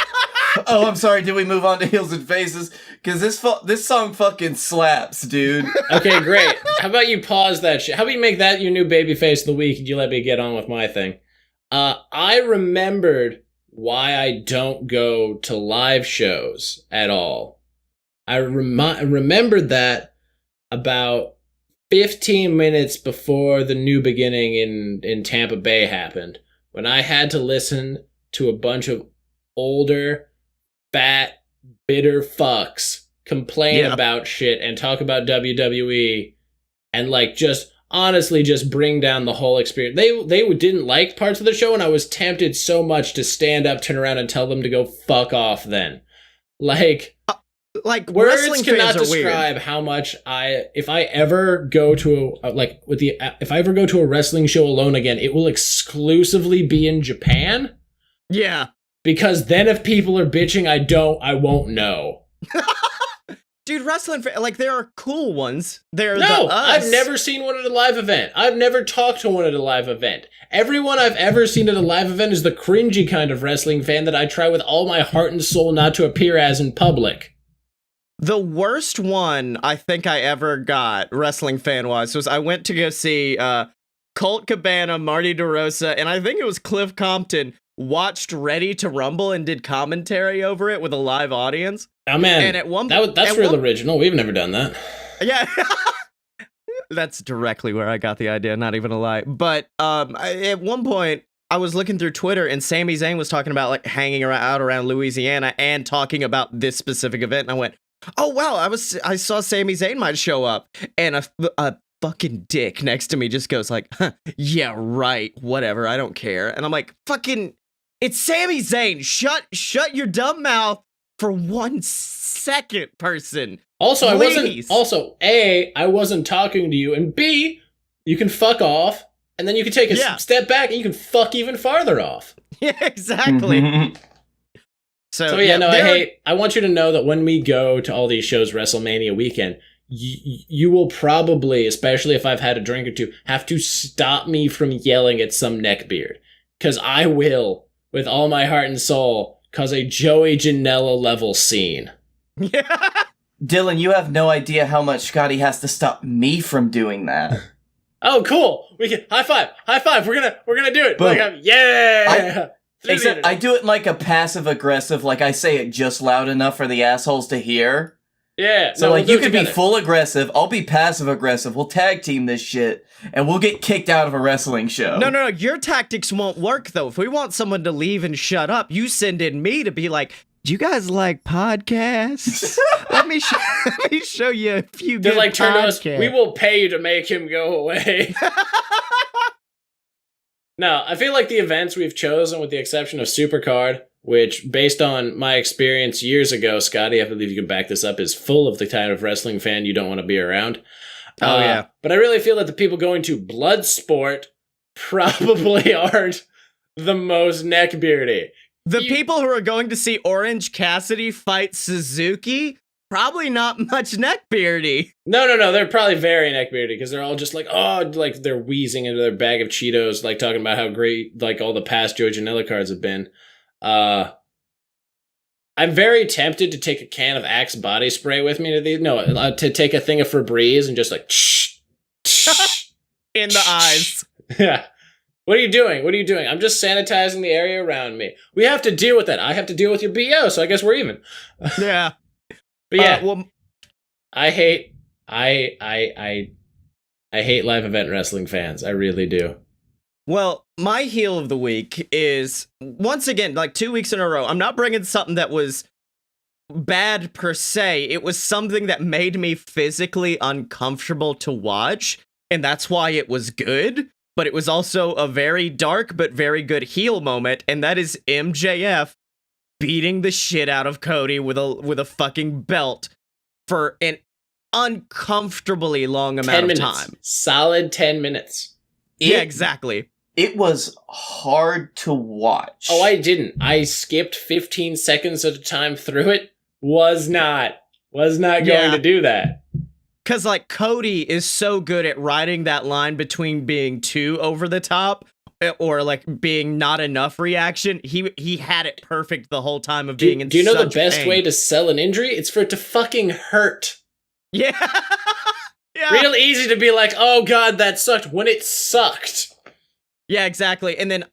I'm sorry. Did we move on to heels and faces? Because this song fucking slaps, dude. Okay, great. How about you pause that shit? How about you make that your new baby face of the week and you let me get on with my thing? I remembered why I don't go to live shows at all. I remembered that about 15 minutes before the new beginning in Tampa Bay happened, when I had to listen to a bunch of older, fat, bitter fucks complain about shit and talk about WWE and like just honestly just bring down the whole experience. They didn't like parts of the show, and I was tempted so much to stand up, turn around, and tell them to go fuck off then. Like words cannot describe how much if I ever go to a wrestling show alone again, it will exclusively be in Japan. Yeah. Because then if people are bitching, I won't know. Dude, wrestling, like, there are cool ones. I've never seen one at a live event. I've never talked to one at a live event. Everyone I've ever seen at a live event is the cringy kind of wrestling fan that I try with all my heart and soul not to appear as in public. The worst one I think I ever got, wrestling fan-wise, was I went to go see Colt Cabana, Marty DeRosa, and I think it was Cliff Compton, watched Ready to Rumble and did commentary over it with a live audience. Oh man, and at one that's real original. We've never done that. Yeah, that's directly where I got the idea. Not even a lie. But at one point, I was looking through Twitter, and Sami Zayn was talking about like hanging out around Louisiana and talking about this specific event. And I went, "Oh wow, I saw Sami Zayn might show up," and a fucking dick next to me just goes like, huh, "Yeah, right, whatever, I don't care." And I'm like, "Fucking, it's Sami Zayn. Shut your dumb mouth for 1 second, person." Also, please. I wasn't talking to you, and B, you can fuck off, and then you can take a step back, and you can fuck even farther off. Yeah, exactly. Mm-hmm. So yeah, no, I want you to know that when we go to all these shows WrestleMania weekend, you will probably, especially if I've had a drink or two, have to stop me from yelling at some neckbeard. Because I will, with all my heart and soul, cause a Joey Janela level scene. Yeah. Dylan, you have no idea how much Scotty has to stop me from doing that. Oh, cool! We can high five. We're gonna do it. Boom. Like, yeah. Except I do it in like a passive aggressive, like I say it just loud enough for the assholes to hear. Yeah. So like you can be full aggressive, I'll be passive aggressive. We'll tag team this shit, and we'll get kicked out of a wrestling show. No. Your tactics won't work though. If we want someone to leave and shut up, you send in me to be like, "Do you guys like podcasts? let me show you a few good podcasts." Turn to us, "We will pay you to make him go away." No, I feel like the events we've chosen, with the exception of Supercard, which, based on my experience years ago, Scotty, I believe you can back this up, is full of the kind of wrestling fan you don't want to be around. Oh, yeah. But I really feel that the people going to Bloodsport probably aren't the most neckbeardy. The people who are going to see Orange Cassidy fight Suzuki, probably not much neckbeardy. No, they're probably very neckbeardy, because they're all just like, like they're wheezing into their bag of Cheetos, like talking about how great like all the past Joey Janela cards have been. I'm very tempted to take a can of Axe body spray with me to take a thing of Febreze and just like in the eyes. Yeah. What are you doing? I'm just sanitizing the area around me. We have to deal with that. I have to deal with your BO, so I guess we're even. Yeah. But yeah, I hate live event wrestling fans. I really do. Well, my heel of the week is, once again, like 2 weeks in a row, I'm not bringing something that was bad per se. It was something that made me physically uncomfortable to watch, and that's why it was good. But it was also a very dark but very good heel moment, and that is MJF beating the shit out of Cody with a fucking belt for an uncomfortably long amount of time. Solid 10 minutes. Yeah, exactly. It was hard to watch. Oh, I didn't. I skipped 15 seconds at a time through it. Was not going to do that. Because, like, Cody is so good at riding that line between being too over the top or, like, being not enough reaction. He had it perfect the whole time of being in such pain. Do you know the best way to sell an injury? It's for it to fucking hurt. Yeah. Yeah. Real easy to be like, "Oh, God, that sucked," when it sucked. Yeah, exactly. And then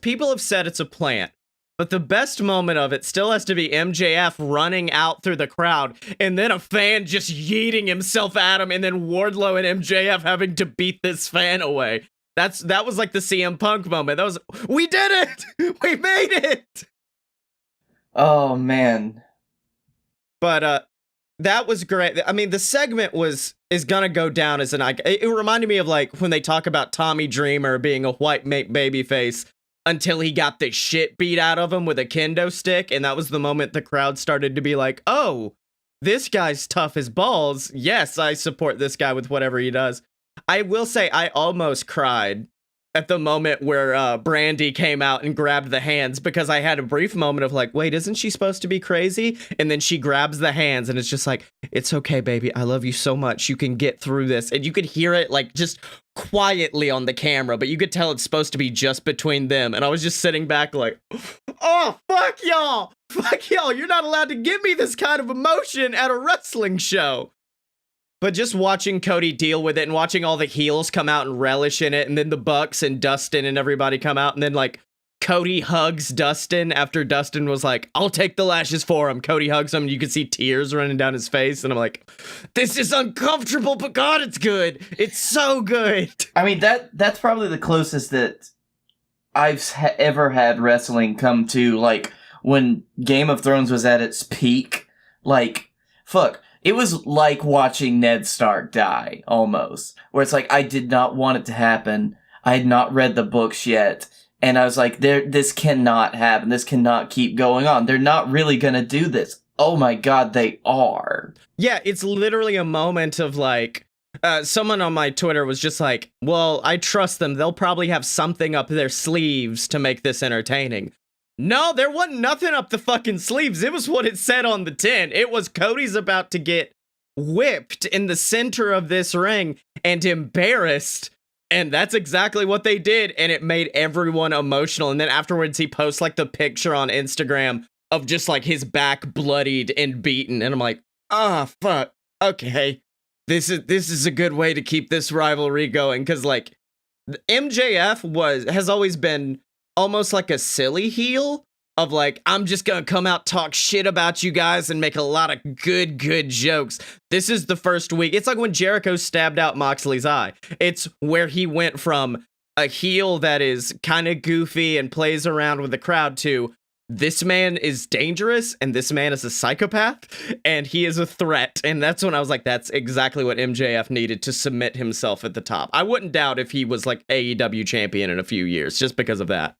people have said it's a plant. But the best moment of it still has to be MJF running out through the crowd and then a fan just yeeting himself at him and then Wardlow and MJF having to beat this fan away. That was like the CM Punk moment. We did it! We made it! Oh, man. But that was great. I mean, the segment is gonna go down as an icon. It reminded me of like when they talk about Tommy Dreamer being a white babyface until he got the shit beat out of him with a kendo stick, and that was the moment the crowd started to be like, oh, this guy's tough as balls. Yes, I support this guy with whatever he does. I will say I almost cried at the moment where Brandy came out and grabbed the hands, because I had a brief moment of like, wait, isn't she supposed to be crazy? And then she grabs the hands and it's just like, it's okay, baby. I love you so much. You can get through this. And you could hear it like just quietly on the camera, but you could tell it's supposed to be just between them. And I was just sitting back like, oh, fuck y'all. Fuck y'all. You're not allowed to give me this kind of emotion at a wrestling show. But just watching Cody deal with it and watching all the heels come out and relish in it, and then the Bucks and Dustin and everybody come out, and then like Cody hugs Dustin after Dustin was like, I'll take the lashes for him. Cody hugs him and you can see tears running down his face, and I'm like, this is uncomfortable, but God, it's good. It's so good. I mean, that's probably the closest that I've ever had wrestling come to, like, when Game of Thrones was at its peak. Like, fuck. It was like watching Ned Stark die, almost. Where it's like, I did not want it to happen. I had not read the books yet. And I was like, this cannot happen. This cannot keep going on. They're not really gonna do this. Oh my God, they are. Yeah, it's literally a moment of like, someone on my Twitter was just like, well, I trust them. They'll probably have something up their sleeves to make this entertaining. No, there wasn't nothing up the fucking sleeves. It was what it said on the tin. It was Cody's about to get whipped in the center of this ring and embarrassed. And that's exactly what they did. And it made everyone emotional. And then afterwards, he posts like the picture on Instagram of just like his back bloodied and beaten. And I'm like, ah, fuck. Okay. This is a good way to keep this rivalry going. Cause like MJF has always been almost like a silly heel of like, I'm just gonna come out, talk shit about you guys and make a lot of good jokes. This is the first week. It's like when Jericho stabbed out Moxley's eye. It's where he went from a heel that is kind of goofy and plays around with the crowd to this man is dangerous and this man is a psychopath and he is a threat. And that's when I was like, that's exactly what MJF needed to cement himself at the top. I wouldn't doubt if he was like AEW champion in a few years just because of that.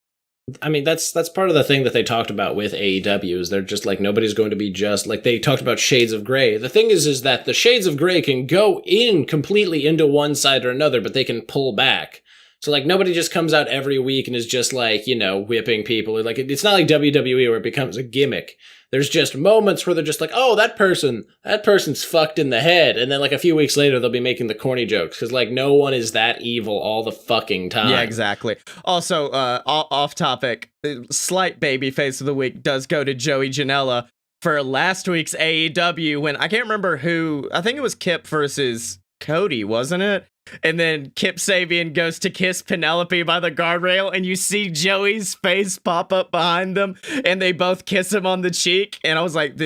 I mean, that's part of the thing that they talked about with AEW is they're just like, nobody's going to be just like, they talked about shades of gray. The thing is that the shades of gray can go in completely into one side or another, but they can pull back. So like, nobody just comes out every week and is just like, you know, whipping people. Like, it's not like WWE where it becomes a gimmick. There's just moments where they're just like, oh, that person's fucked in the head. And then like a few weeks later, they'll be making the corny jokes. Because like no one is that evil all the fucking time. Yeah, exactly. Also, off topic, slight babyface of the week does go to Joey Janela for last week's AEW when I can't remember who, I think it was Kip versus Cody, wasn't it? And then Kip Sabian goes to kiss Penelope by the guardrail, and you see Joey's face pop up behind them, and they both kiss him on the cheek. And I was like,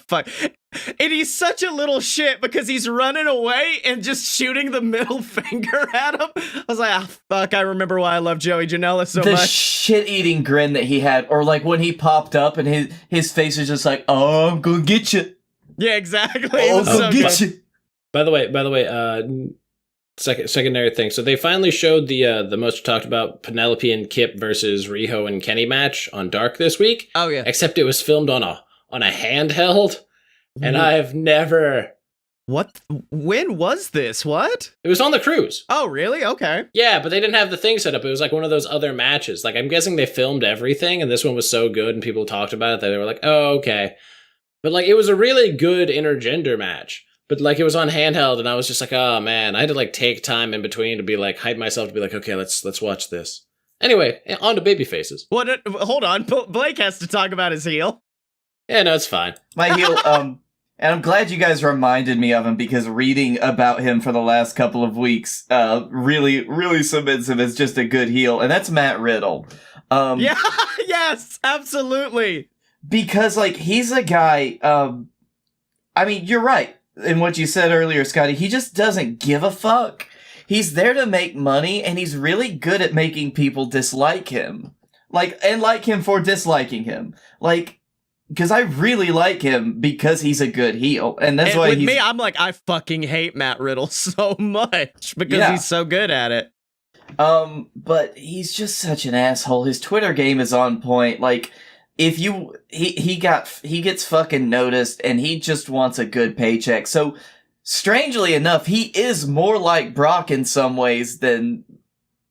fuck. And he's such a little shit because he's running away and just shooting the middle finger at him. I was like, fuck, I remember why I love Joey Janela so much. The shit-eating grin that he had, or like when he popped up and his face is just like, oh, I'm gonna get you. Yeah, exactly. Oh, I'm gonna get you. By the way, secondary thing. So they finally showed the most talked about Penelope and Kip versus Riho and Kenny match on Dark this week. Oh yeah. Except it was filmed on a handheld, and I have never. What? When was this? What? It was on the cruise. Oh really? Okay. Yeah, but they didn't have the thing set up. It was like one of those other matches. Like I'm guessing they filmed everything, and this one was so good, and people talked about it that they were like, oh okay. But like it was a really good intergender match. But like it was on handheld, and I was just like, oh man, I had to like take time in between to be like hype myself to be like, okay, let's watch this. Anyway, on to baby faces. What? Hold on, Blake has to talk about his heel. Yeah, no, it's fine. My heel, and I'm glad you guys reminded me of him because reading about him for the last couple of weeks, really cements him as just a good heel, and that's Matt Riddle. Yeah, yes, absolutely. Because, like, he's a guy, I mean, you're right in what you said earlier, Scotty. He just doesn't give a fuck. He's there to make money, and he's really good at making people dislike him. Like, and like him for disliking him. Like, because I really like him because he's a good heel. And that's why with me, I'm like, I fucking hate Matt Riddle so much because he's so good at it. But he's just such an asshole. His Twitter game is on point. Like, if you, he gets fucking noticed and he just wants a good paycheck. So, strangely enough, he is more like Brock in some ways than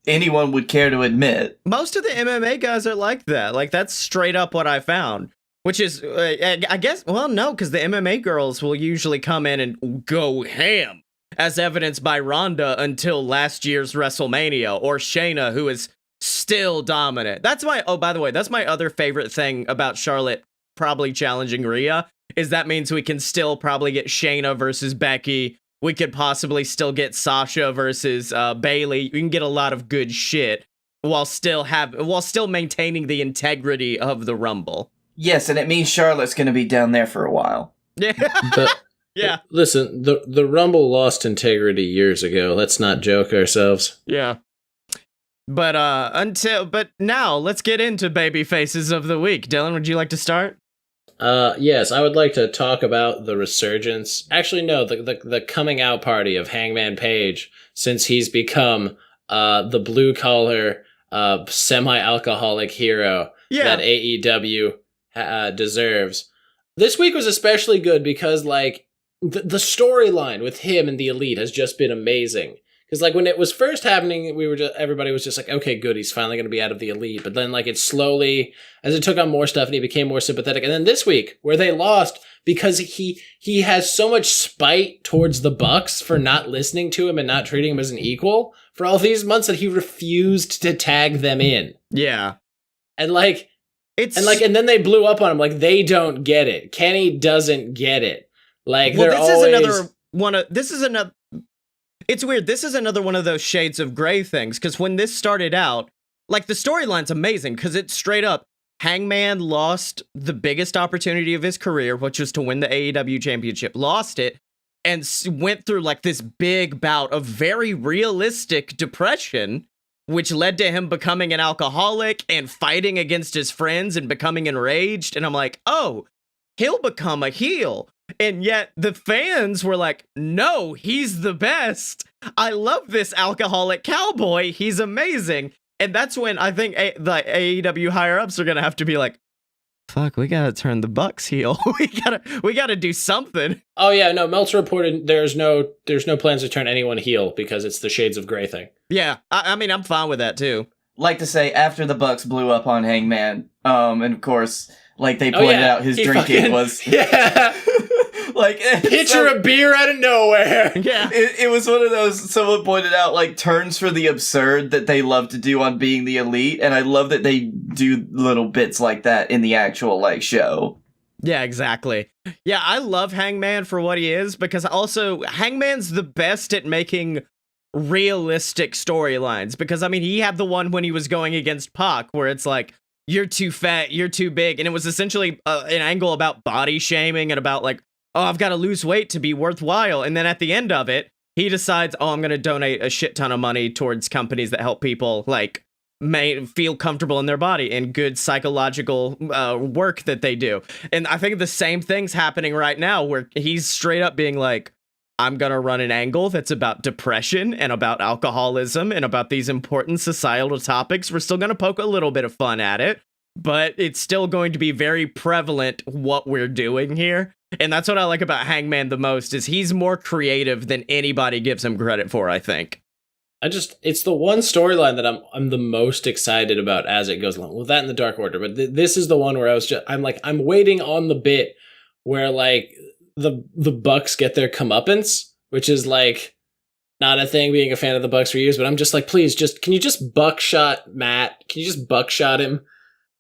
anyone would care to admit. Most of the MMA guys are like that. Like, that's straight up what I found. Which is, I guess, well, no, because the MMA girls will usually come in and go ham, as evidenced by Ronda until last year's WrestleMania, or Shayna, who is still dominant. That's my, oh, by the way, that's my other favorite thing about Charlotte probably challenging Rhea, is that means we can still probably get Shayna versus Becky. We could possibly still get Sasha versus Bayley. We can get a lot of good shit while still maintaining the integrity of the Rumble. Yes, and it means Charlotte's going to be down there for a while. Yeah. Yeah. Listen, the Rumble lost integrity years ago. Let's not joke ourselves. Yeah. But now let's get into baby faces of the week. Dylan, would you like to start? Yes, I would like to talk about the resurgence. Actually, no, the coming out party of Hangman Page, since he's become the blue collar semi-alcoholic hero that AEW deserves. This week was especially good because, like, the storyline with him and the Elite has just been amazing. Because, like, when it was first happening, everybody was just like, okay, good, he's finally going to be out of the Elite. But then, like, it slowly, as it took on more stuff and he became more sympathetic. And then this week, where they lost because he has so much spite towards the Bucks for not listening to him and not treating him as an equal for all these months that he refused to tag them in. Yeah. And, like, and then they blew up on him. Like, they don't get it. Kenny doesn't get it. Like, well, this is another. It's weird. This is another one of those shades of gray things. Because when this started out, like, the storyline's amazing. Because it's straight up, Hangman lost the biggest opportunity of his career, which was to win the AEW championship. Lost it. And went through, like, this big bout of very realistic depression, which led to him becoming an alcoholic and fighting against his friends and becoming enraged. And I'm like, oh, he'll become a heel. And yet the fans were like, no, he's the best. I love this alcoholic cowboy. He's amazing. And that's when I think the AEW higher-ups are going to have to be like, fuck, we got to turn the Bucks heel. we gotta do something. Oh, yeah, no, Meltzer reported there's no plans to turn anyone heel because it's the shades of gray thing. Yeah, I mean, I'm fine with that, too. Like to say, after the Bucks blew up on Hangman, and of course, like they pointed out, his drinking was... Yeah. Like, pitcher of beer out of nowhere. Yeah. It was one of those, someone pointed out, like, turns for the absurd that they love to do on Being the Elite, and I love that they do little bits like that in the actual, like, show. Yeah, exactly. Yeah, I love Hangman for what he is, because also, Hangman's the best at making realistic storylines, because, I mean, he had the one when he was going against Pac, where it's like, you're too fat, you're too big, and it was essentially an angle about body shaming and about, like, oh, I've got to lose weight to be worthwhile. And then at the end of it, he decides, oh, I'm going to donate a shit ton of money towards companies that help people, like, feel comfortable in their body and good psychological work that they do. And I think the same thing's happening right now, where he's straight up being like, I'm going to run an angle that's about depression and about alcoholism and about these important societal topics. We're still going to poke a little bit of fun at it, but it's still going to be very prevalent what we're doing here. And that's what I like about Hangman the most, is he's more creative than anybody gives him credit for, I think. It's the one storyline that I'm the most excited about as it goes along. Well, that and the Dark Order, but this is the one where I'm waiting on the bit where, like, the Bucks get their comeuppance, which is, like, not a thing, being a fan of the Bucks for years, but I'm just like, please, can you just buckshot Matt? Can you just buckshot him?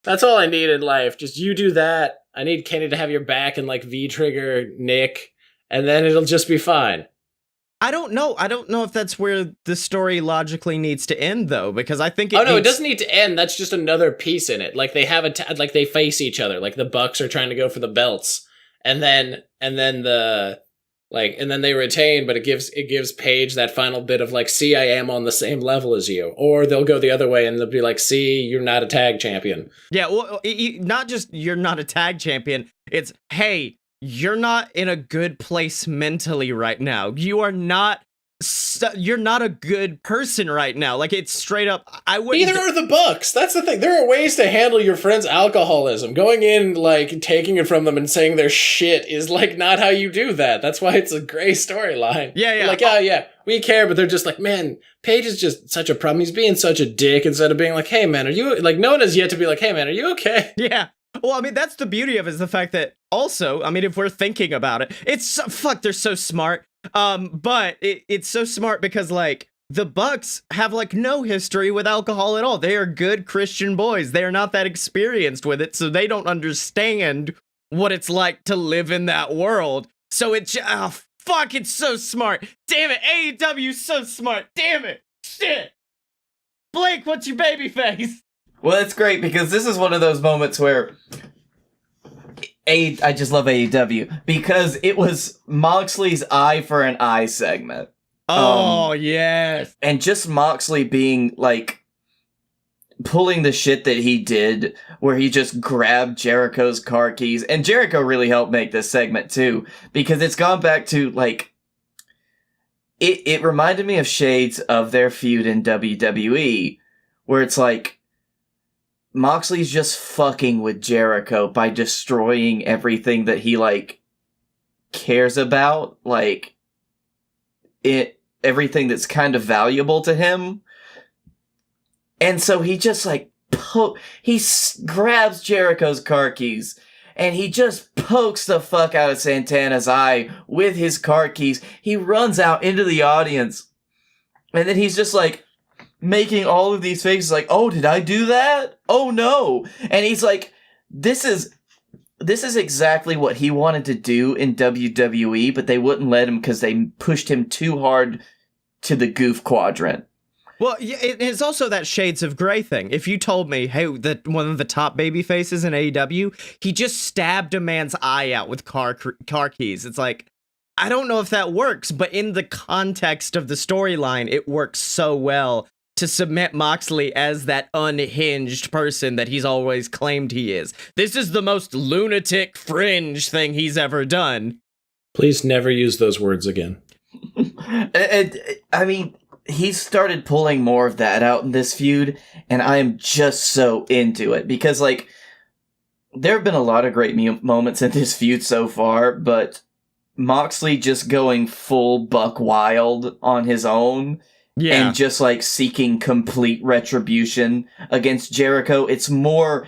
That's all I need in life. Just you do that. I need Kenny to have your back and, like, V-trigger Nick, and then it'll just be fine. I don't know. I don't know if that's where the story logically needs to end, though, because I think it doesn't need to end. That's just another piece in it. Like they have like they face each other. Like the Bucks are trying to go for the belts, and then they retain, but it gives Paige that final bit of like, see, I am on the same level as you. Or they'll go the other way and they'll be like, see, you're not a tag champion. Yeah, well, not just you're not a tag champion. It's, hey, you're not in a good place mentally right now. You're not a good person right now. Like, it's straight up, I wouldn't... Neither are the Bucks. That's the thing. There are ways to handle your friend's alcoholism. Going in, like, taking it from them and saying their shit is, like, not how you do that. That's why it's a gray storyline. Yeah. Like, yeah, we care, but they're just like, man, Paige is just such a problem. He's being such a dick, instead of being like, hey, man, are you... Like, no one has yet to be like, hey, man, are you okay? Yeah. Well, I mean, that's the beauty of it, is the fact that also, I mean, if we're thinking about it, they're so smart. But it's so smart because, like, the Bucks have, like, no history with alcohol at all. They are good Christian boys. They are not that experienced with it, so they don't understand what it's like to live in that world. So it's so smart. Damn it, AEW's so smart. Damn it. Shit. Blake, what's your baby face? Well, it's great because this is one of those moments where I just love AEW because it was Moxley's eye for an eye segment. Oh, yes. And just Moxley being like pulling the shit that he did where he just grabbed Jericho's car keys. And Jericho really helped make this segment too, because it's gone back to like, it reminded me of shades of their feud in WWE where it's like, Moxley's just fucking with Jericho by destroying everything that he, like, cares about, like, everything that's kind of valuable to him. And so he just, like, grabs Jericho's car keys, and he just pokes the fuck out of Santana's eye with his car keys. He runs out into the audience, and then he's just, like, making all of these faces like, oh, did I do that? Oh, no. And he's like, this is exactly what he wanted to do in WWE, but they wouldn't let him because they pushed him too hard to the goof quadrant. Well, it's also that shades of gray thing. If you told me, hey, that one of the top baby faces in AEW, he just stabbed a man's eye out with car keys. It's like, I don't know if that works, but in the context of the storyline, it works so well to cement Moxley as that unhinged person that he's always claimed he is. This is the most lunatic fringe thing he's ever done. Please never use those words again. I mean, he started pulling more of that out in this feud, and I am just so into it, because, like, there have been a lot of great moments in this feud so far, but Moxley just going full buck wild on his own, and just, like, seeking complete retribution against Jericho. It's more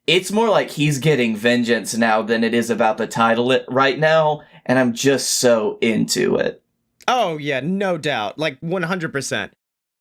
like he's getting vengeance now than it is about the title right now, and I'm just so into it. Oh, yeah, no doubt. Like, 100%.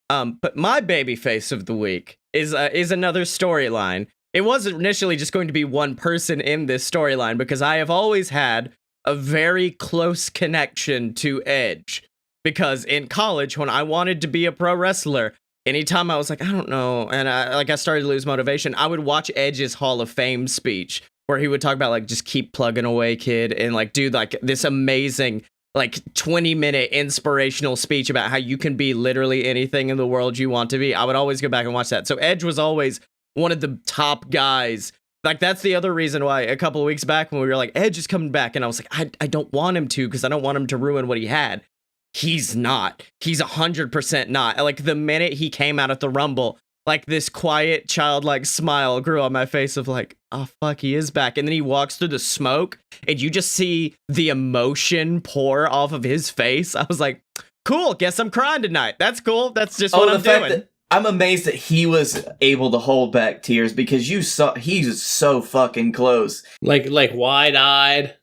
But my babyface of the week is another storyline. It wasn't initially just going to be one person in this storyline, because I have always had a very close connection to Edge. Because in college, when I wanted to be a pro wrestler, anytime I was like, I don't know, and I started to lose motivation, I would watch Edge's Hall of Fame speech, where he would talk about, like, just keep plugging away, kid, and, like, do, like, this amazing, like, 20-minute inspirational speech about how you can be literally anything in the world you want to be. I would always go back and watch that. So Edge was always one of the top guys. Like, that's the other reason why a couple of weeks back when we were like, Edge is coming back, and I was like, I don't want him to, because I don't want him to ruin what he had. He's not. He's 100% not. Like, the minute he came out at the Rumble, like, this quiet, childlike smile grew on my face of like, oh, fuck, he is back. And then he walks through the smoke, and you just see the emotion pour off of his face. I was like, cool, guess I'm crying tonight. That's cool. That's just what I'm doing. I'm amazed that he was able to hold back tears, because you saw he's so fucking close. Like wide-eyed.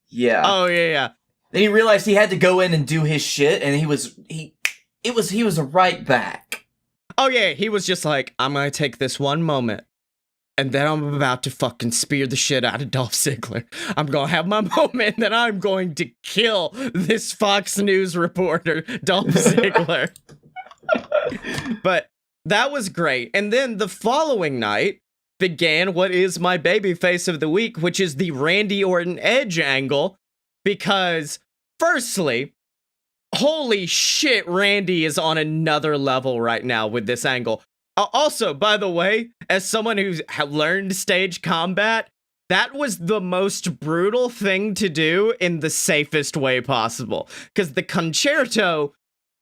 Yeah. Oh, yeah. Then he realized he had to go in and do his shit, and he was right back. Oh, yeah, he was just like, I'm gonna take this one moment and then I'm about to fucking spear the shit out of Dolph Ziggler. I'm gonna have my moment, and then I'm going to kill this Fox News reporter, Dolph Ziggler. But that was great. And then the following night began what is my babyface of the week, which is the Randy Orton Edge angle. Because, firstly, holy shit, Randy is on another level right now with this angle. Also, by the way, as someone who's learned stage combat, that was the most brutal thing to do in the safest way possible. Because the concerto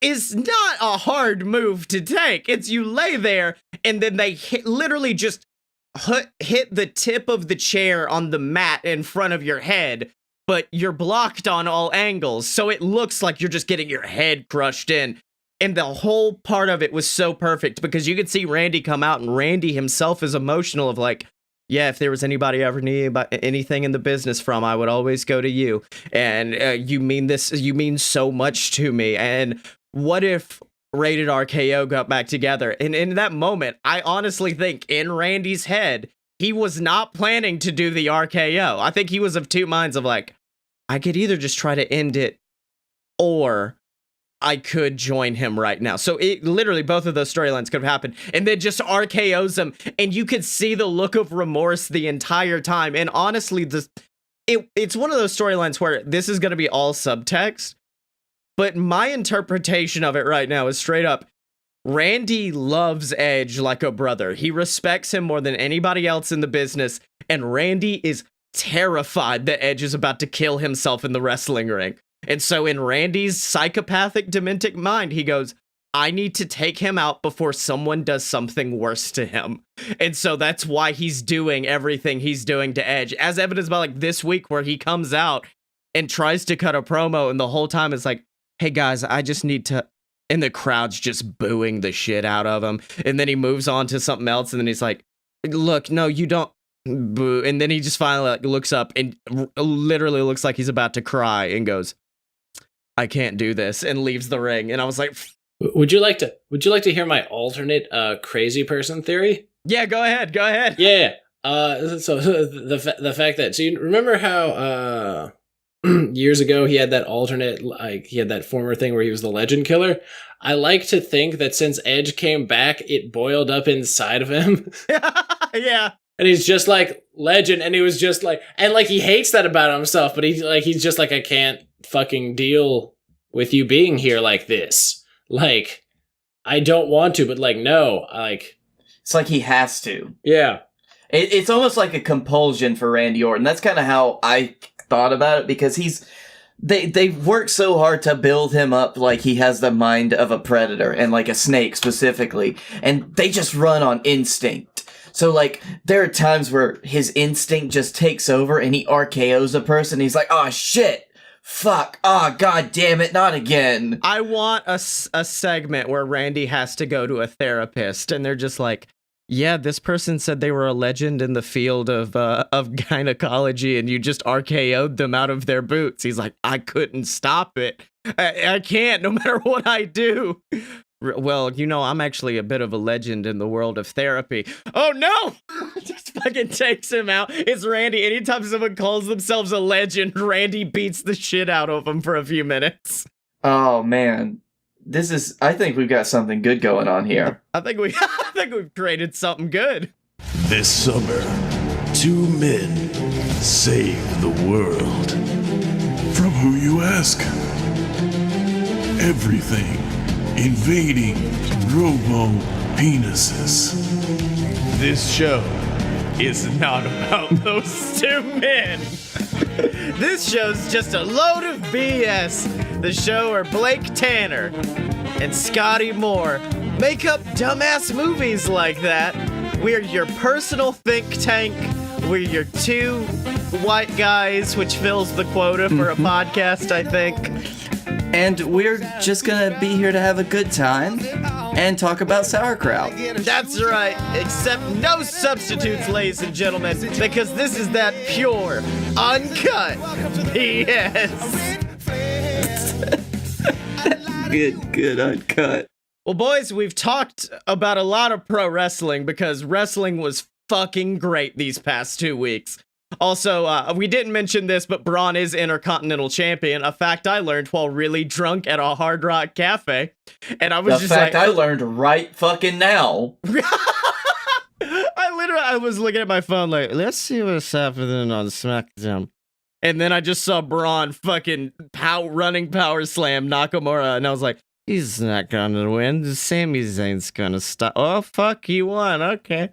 is not a hard move to take. It's you lay there, and then they literally just hit the tip of the chair on the mat in front of your head, but you're blocked on all angles, so it looks like you're just getting your head crushed in. And the whole part of it was so perfect because you could see Randy come out, and Randy himself is emotional of like, yeah, if there was anybody I ever needed about anything in the business from, I would always go to you. And you mean so much to me. And what if Rated RKO got back together? And in that moment, I honestly think in Randy's head, he was not planning to do the RKO. I think he was of two minds of like, I could either just try to end it or I could join him right now. So it literally both of those storylines could have happened, and then just RKOs him, and you could see the look of remorse the entire time. And honestly, it's one of those storylines where this is going to be all subtext, but my interpretation of it right now is straight up, Randy loves Edge like a brother. He respects him more than anybody else in the business, and Randy is terrified that Edge is about to kill himself in the wrestling ring. And so in Randy's psychopathic, dementic mind, he goes, I need to take him out before someone does something worse to him. And so that's why he's doing everything he's doing to Edge, as evidenced by like this week where he comes out and tries to cut a promo, and the whole time it's like, hey guys, I just need to, and the crowd's just booing the shit out of him. And then he moves on to something else, and then he's like, look, no, you don't boo. And then he just finally like looks up and literally looks like he's about to cry and goes, I can't do this, and leaves the ring. And I was like, would you like to hear my alternate crazy person theory? Yeah, go ahead. Yeah. So the fact that, so you remember how years ago he had that alternate, like he had that former thing where he was the legend killer? I like to think that since Edge came back, it boiled up inside of him. Yeah. And he's just like legend, and he was just like, and like he hates that about himself, but he's just like, I can't fucking deal with you being here like this. Like, I don't want to, but like, no, like, it's like he has to. Yeah. It's almost like a compulsion for Randy Orton. That's kind of how I thought about it, because they work so hard to build him up like he has the mind of a predator and like a snake specifically, and they just run on instinct. So, like, there are times where his instinct just takes over and he RKOs a person. He's like, oh, shit. Fuck. Oh, god damn it. Not again. I want a segment where Randy has to go to a therapist and they're just like, yeah, this person said they were a legend in the field of gynecology and you just RKO'd them out of their boots. He's like, I couldn't stop it. I can't, no matter what I do. Well, you know, I'm actually a bit of a legend in the world of therapy. Oh, no! Just fucking takes him out. It's Randy. Anytime someone calls themselves a legend, Randy beats the shit out of him for a few minutes. Oh, man. I think we've got something good going on here. I think we've created something good. This summer, two men save the world. From who, you ask? Everything. Invading robo-penises. This show is not about those two men. This show's just a load of BS. The show where Blake Tanner and Scottye Moore make up dumbass movies like that. We're your personal think tank. We're your two white guys, which fills the quota for a podcast, I think. And we're just gonna be here to have a good time and talk about sauerkraut. That's right, except no substitutes, ladies and gentlemen, because this is that pure, uncut BS. Good, uncut. Well, boys, we've talked about a lot of pro wrestling because wrestling was fucking great these past 2 weeks. Also, we didn't mention this, but Braun is Intercontinental Champion, a fact I learned while really drunk at a Hard Rock Cafe. And I was I learned right fucking now. I was looking at my phone like, let's see what's happening on SmackDown. And then I just saw Braun fucking running power slam Nakamura, and I was like, he's not gonna win. Sami Zayn's gonna stop. Oh, fuck, he won. Okay.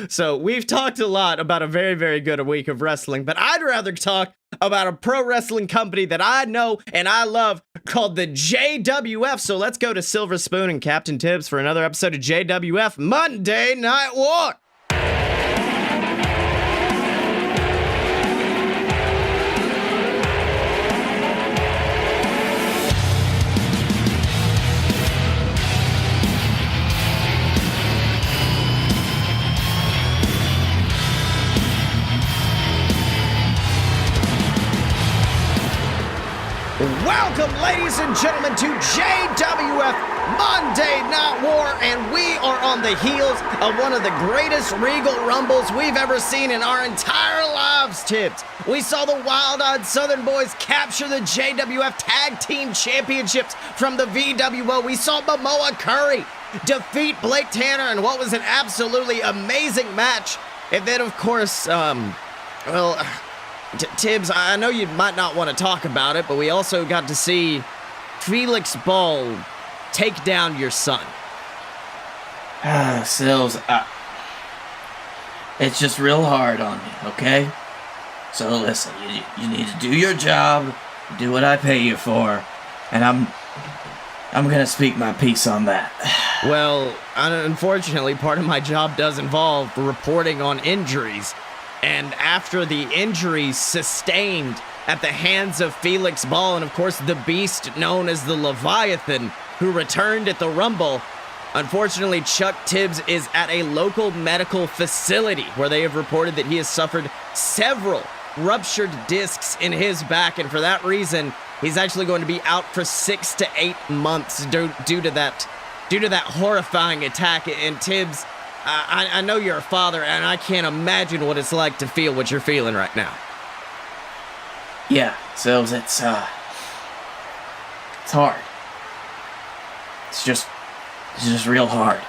So we've talked a lot about a very, very good week of wrestling, but I'd rather talk about a pro wrestling company that I know and I love called the JWF. So let's go to Silver Spoon and Captain Tibbs for another episode of JWF Monday Night War. Welcome, ladies and gentlemen, to JWF Monday Night War, and we are on the heels of one of the greatest Regal Rumbles we've ever seen in our entire lives, Tibbs. We saw the Wild-Eyed Southern Boys capture the JWF Tag Team Championships from the VWO. We saw Momoa Curry defeat Blake Tanner in what was an absolutely amazing match. And then, of course, Tibbs, I know you might not want to talk about it, but we also got to see Felix Ball take down your son. Sills, it's just real hard on me, okay? So listen, you need to do your job, do what I pay you for, and I'm gonna speak my piece on that. Well, unfortunately, part of my job does involve reporting on injuries. And after the injuries sustained at the hands of Felix Ball and, of course, the beast known as the Leviathan, who returned at the Rumble, unfortunately, Chuck Tibbs is at a local medical facility where they have reported that he has suffered several ruptured discs in his back. And for that reason, he's actually going to be out for 6 to 8 months due to that horrifying attack. And Tibbs, I know you're a father, and I can't imagine what it's like to feel what you're feeling right now. Yeah, so it's hard. It's just real hard.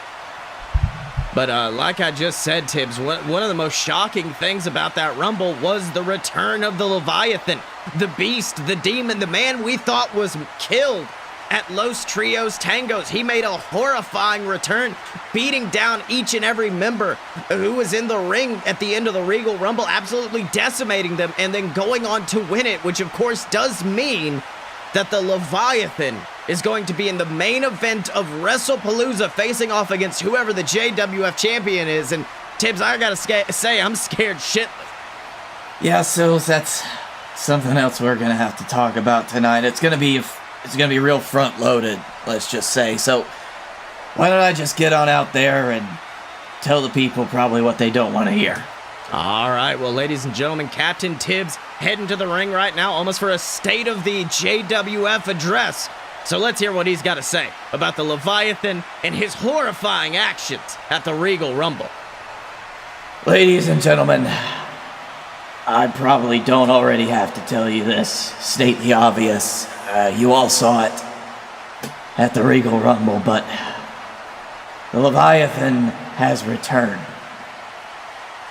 But like I just said, Tibbs, one of the most shocking things about that Rumble was the return of the Leviathan, the beast, the demon, the man we thought was killed at Los Trios Tangos. He made a horrifying return, beating down each and every member who was in the ring at the end of the Regal Rumble, absolutely decimating them, and then going on to win it, which of course does mean that the Leviathan is going to be in the main event of Wrestlepalooza, facing off against whoever the JWF champion is. And Tibbs, I gotta say, I'm scared shitless. Yeah, so that's something else we're gonna have to talk about tonight. It's gonna be real front loaded, let's just say. So why don't I just get on out there and tell the people probably what they don't want to hear. All right, well, ladies and gentlemen, Captain Tibbs heading to the ring right now, almost for a state of the JWF address. So let's hear what he's got to say about the Leviathan and his horrifying actions at the Regal Rumble. Ladies and gentlemen, I probably don't already have to tell you this. State the obvious. You all saw it at the Regal Rumble, but the Leviathan has returned.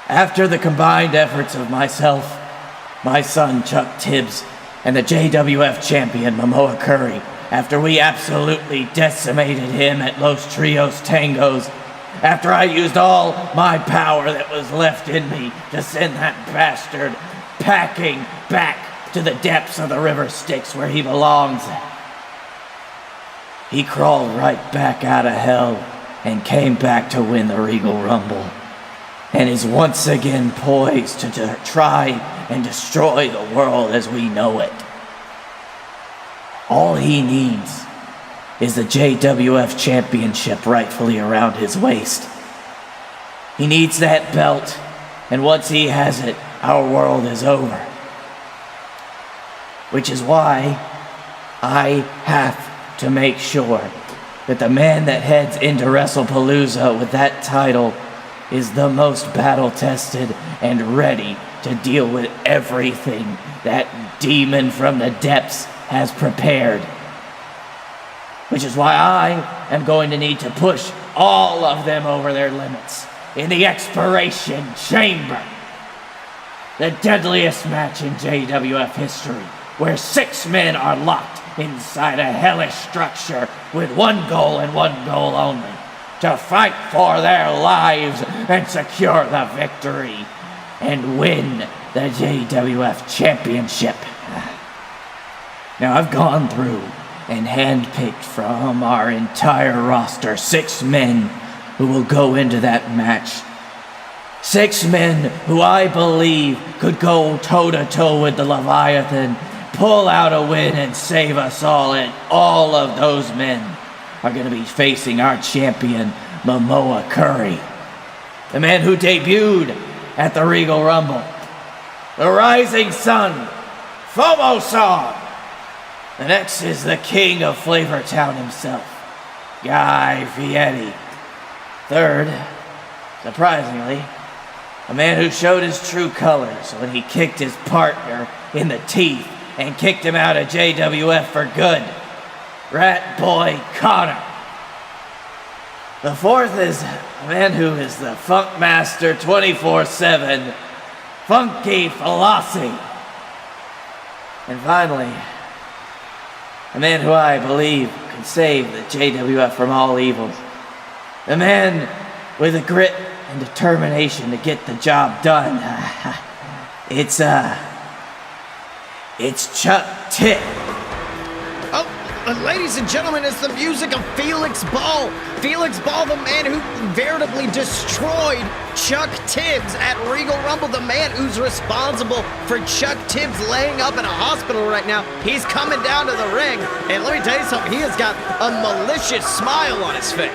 After the combined efforts of myself, my son Chuck Tibbs, and the JWF champion Momoa Curry, after we absolutely decimated him at Los Trios Tangos, after I used all my power that was left in me to send that bastard packing back to the depths of the river Styx where he belongs, he crawled right back out of hell and came back to win the Regal Rumble, and is once again poised to try and destroy the world as we know it. All he needs is the JWF Championship rightfully around his waist. He needs that belt, and once he has it, our world is over. Which is why I have to make sure that the man that heads into Wrestlepalooza with that title is the most battle-tested and ready to deal with everything that demon from the depths has prepared. Which is why I am going to need to push all of them over their limits in the Expiration Chamber. The deadliest match in JWF history, where 6 men are locked inside a hellish structure with one goal and one goal only: to fight for their lives and secure the victory and win the JWF Championship. Now, I've gone through and handpicked from our entire roster 6 men who will go into that match. 6 men who I believe could go toe-to-toe with the Leviathan, pull out a win and save us all, and all of those men are going to be facing our champion, Momoa Curry, the man who debuted at the Regal Rumble, the rising sun, Fomo Song. The next is the king of Flavortown himself, Guy Fieri. Third, surprisingly, a man who showed his true colors when he kicked his partner in the teeth and kicked him out of JWF for good, Rat Boy Connor. The fourth is a man who is the Funk Master 24/7, Funky Flossie. And finally, a man who I believe can save the JWF from all evils. The man with the grit and determination to get the job done. It's Chuck Tipp. Oh, ladies and gentlemen, it's the music of Felix Ball. Felix Ball, the man who veritably destroyed Chuck Tibbs at Regal Rumble, the man who's responsible for Chuck Tibbs laying up in a hospital right now. He's coming down to the ring, and let me tell you something, he has got a malicious smile on his face.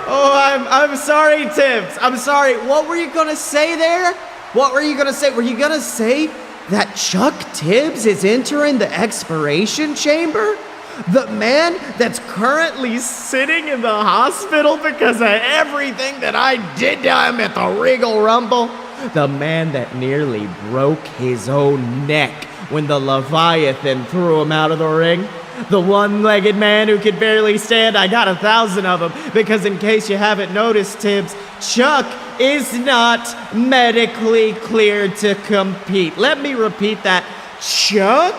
Oh, I'm sorry, Tibbs. I'm sorry. What were you gonna say there? What were you gonna say? Were you gonna say that Chuck Tibbs is entering the Expiration Chamber? The man that's currently sitting in the hospital because of everything that I did to him at the Regal Rumble? The man that nearly broke his own neck when the Leviathan threw him out of the ring? The one-legged man who could barely stand. I got 1,000 of them because, in case you haven't noticed, Tibbs, Chuck is not medically cleared to compete. Let me repeat that. Chuck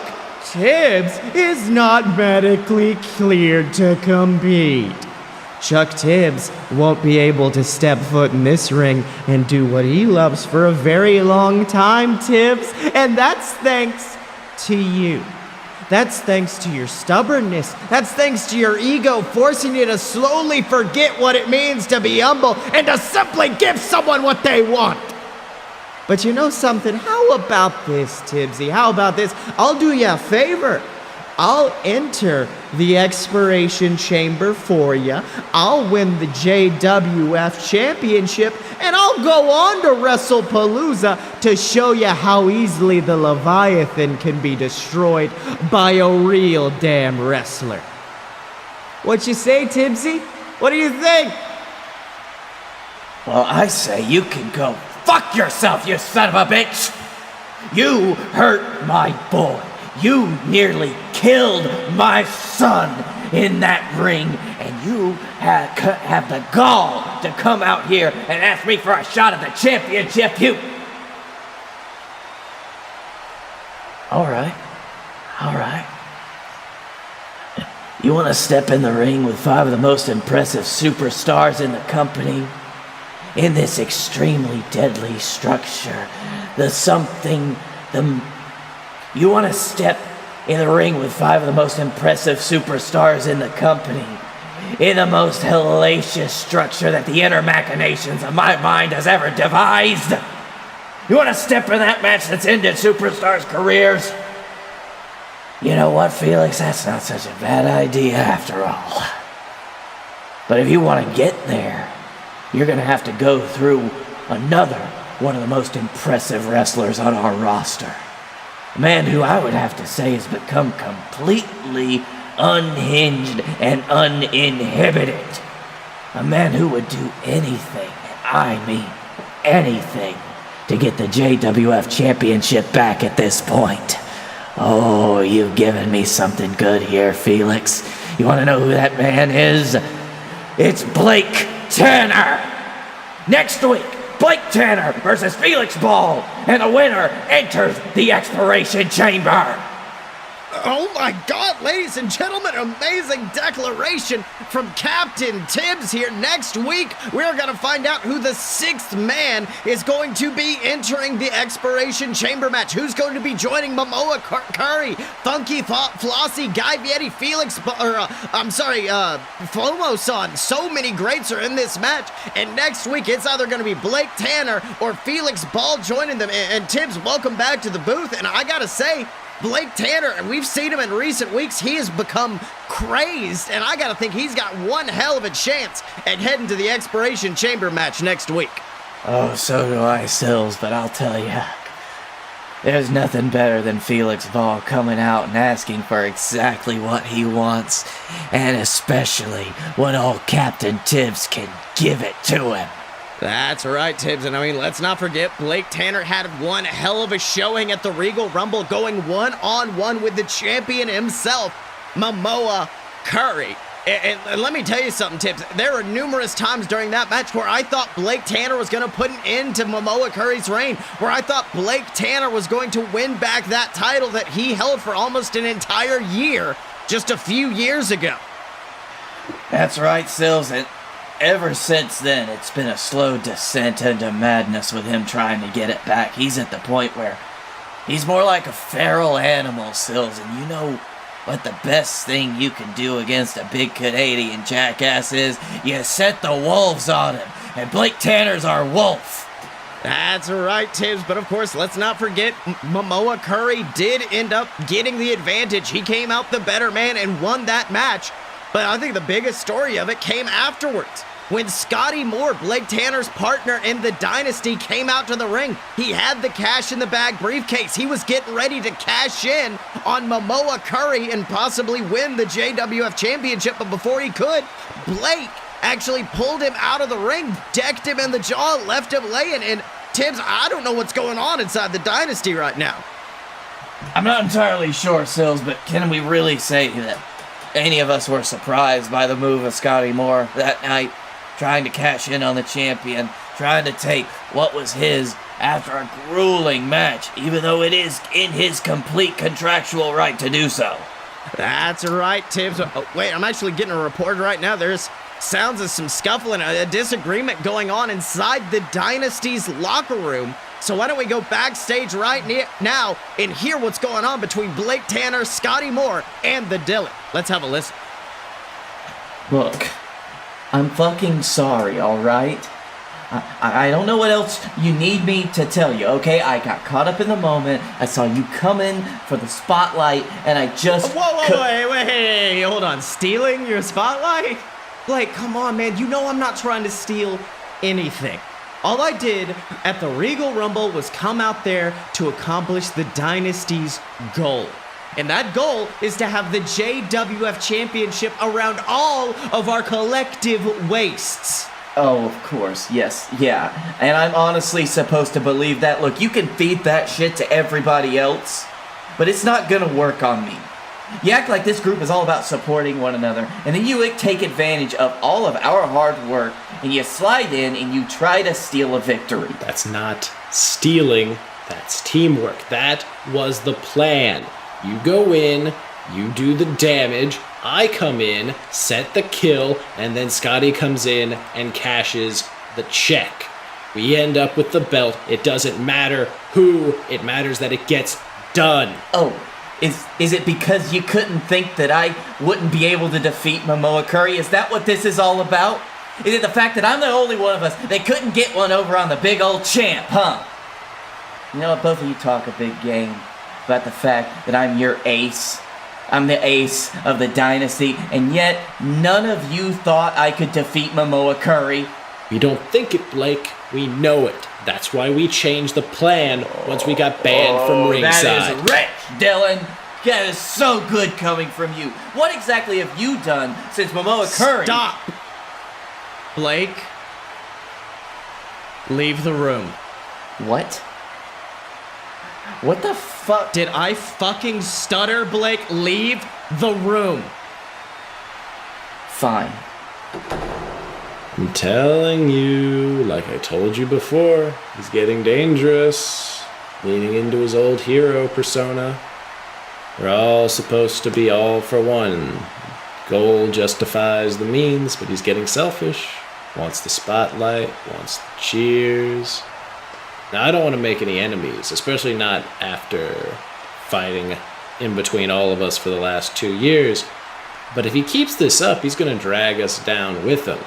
Tibbs is not medically cleared to compete. Chuck Tibbs won't be able to step foot in this ring and do what he loves for a very long time, Tibbs, and that's thanks to you. That's thanks to your stubbornness. That's thanks to your ego forcing you to slowly forget what it means to be humble and to simply give someone what they want. But you know something? How about this, Tibbsy? How about this? I'll do you a favor. I'll enter the Expiration Chamber for you. I'll win the JWF Championship, and I'll go on to Wrestlepalooza to show you how easily the Leviathan can be destroyed by a real damn wrestler. What you say, Tibbsy? What do you think? Well, I say you can go fuck yourself, you son of a bitch! You hurt my boy. You nearly killed my son in that ring, and you have the gall to come out here and ask me for a shot at the championship, you... All right. You want to step in the ring with 5 of the most impressive superstars in the company? In this extremely deadly structure, you want to step in the ring with 5 of the most impressive superstars in the company, in the most hellacious structure that the inner machinations of my mind has ever devised? You want to step in that match that's ended superstars' careers? You know what, Felix? That's not such a bad idea after all. But if you want to get there, you're going to have to go through another one of the most impressive wrestlers on our roster. A man who I would have to say has become completely unhinged and uninhibited. A man who would do anything I mean anything to get the JWF Championship back at this point. Oh, you've given me something good here, Felix. You want to know who that man is? It's Blake Tanner! Next week, Blake Tanner versus Felix Ball, and the winner enters the Expiration Chamber. Oh my God, ladies and gentlemen, amazing declaration from Captain Tibbs here. Next week, we're going to find out who the sixth man is going to be entering the Expiration Chamber match. Who's going to be joining Momoa Curry, Funky Flossie, Guy Fieri, Felix, Flomo-san. So many greats are in this match. And next week, it's either going to be Blake Tanner or Felix Ball joining them. And Tibbs, welcome back to the booth. And I got to say, Blake Tanner, and we've seen him in recent weeks, he has become crazed, and I gotta think he's got one hell of a chance at heading to the Expiration Chamber match next week. Oh, so do I, Sills, but I'll tell you, there's nothing better than Felix Ball coming out and asking for exactly what he wants, and especially when old Captain Tibbs can give it to him. That's right, Tibbs, and I mean, let's not forget, Blake Tanner had one hell of a showing at the Regal Rumble, going one-on-one with the champion himself, Momoa Curry. And let me tell you something, Tibbs, there were numerous times during that match where I thought Blake Tanner was going to put an end to Momoa Curry's reign, where I thought Blake Tanner was going to win back that title that he held for almost an entire year just a few years ago. That's right, Sills, and ever since then, it's been a slow descent into madness with him trying to get it back. He's at the point where he's more like a feral animal, Sills, and you know what the best thing you can do against a big Canadian jackass is? You set the wolves on him, and Blake Tanner's our wolf. That's right, Tibbs, but of course, let's not forget, Momoa Curry did end up getting the advantage. He came out the better man and won that match. But I think the biggest story of it came afterwards. When Scottye Moore, Blake Tanner's partner in the Dynasty, came out to the ring, he had the cash in the bag briefcase. He was getting ready to cash in on Momoa Curry and possibly win the JWF Championship. But before he could, Blake actually pulled him out of the ring, decked him in the jaw, left him laying. And Tibbs, I don't know what's going on inside the Dynasty right now. I'm not entirely sure, Sills, but can we really say that any of us were surprised by the move of Scottye Moore that night, trying to cash in on the champion, trying to take what was his after a grueling match, even though it is in his complete contractual right to do so? That's right, Tibbs. Oh, wait, I'm actually getting a report right now. There's sounds of some scuffling, a disagreement going on inside the Dynasty's locker room. So why don't we go backstage right now and hear what's going on between Blake Tanner, Scottye Moore, and the Dilly. Let's have a listen. Look, I'm fucking sorry, alright? I don't know what else you need me to tell you, okay? I got caught up in the moment, I saw you coming for the spotlight, and I just... Wait, hold on. Stealing your spotlight? Blake, come on, man. You know I'm not trying to steal anything. All I did at the Regal Rumble was come out there to accomplish the Dynasty's goal. And that goal is to have the JWF Championship around all of our collective waists. Oh, of course, yes, yeah. And I'm honestly supposed to believe that. Look, you can feed that shit to everybody else, but it's not gonna work on me. You act like this group is all about supporting one another, and then you take advantage of all of our hard work, and you slide in and you try to steal a victory. That's not stealing, that's teamwork. That was the plan. You go in, you do the damage, I come in, set the kill, and then Scottye comes in and cashes the check. We end up with the belt. It doesn't matter who, it matters that it gets done. Oh, is it because you couldn't think that I wouldn't be able to defeat Momoa Curry? Is that what this is all about? Is it the fact that I'm the only one of us that couldn't get one over on the big old champ, huh? You know what, both of you talk a big game about the fact that I'm your ace. I'm the ace of the Dynasty, and yet none of you thought I could defeat Momoa Curry. We don't think it, Blake. We know it. That's why we changed the plan once we got banned from ringside. That is rich, Dylan. That is so good coming from you. What exactly have you done since Momoa Curry... Stop! Blake, leave the room. What? What the fuck? Did I fucking stutter, Blake? Leave the room. Fine. I'm telling you, like I told you before, he's getting dangerous, leaning into his old hero persona. We're all supposed to be all for one. Goal justifies the means, but he's getting selfish. Wants the spotlight, wants the cheers. Now, I don't want to make any enemies, especially not after fighting in between all of us for the last 2 years. But if he keeps this up, he's going to drag us down with him.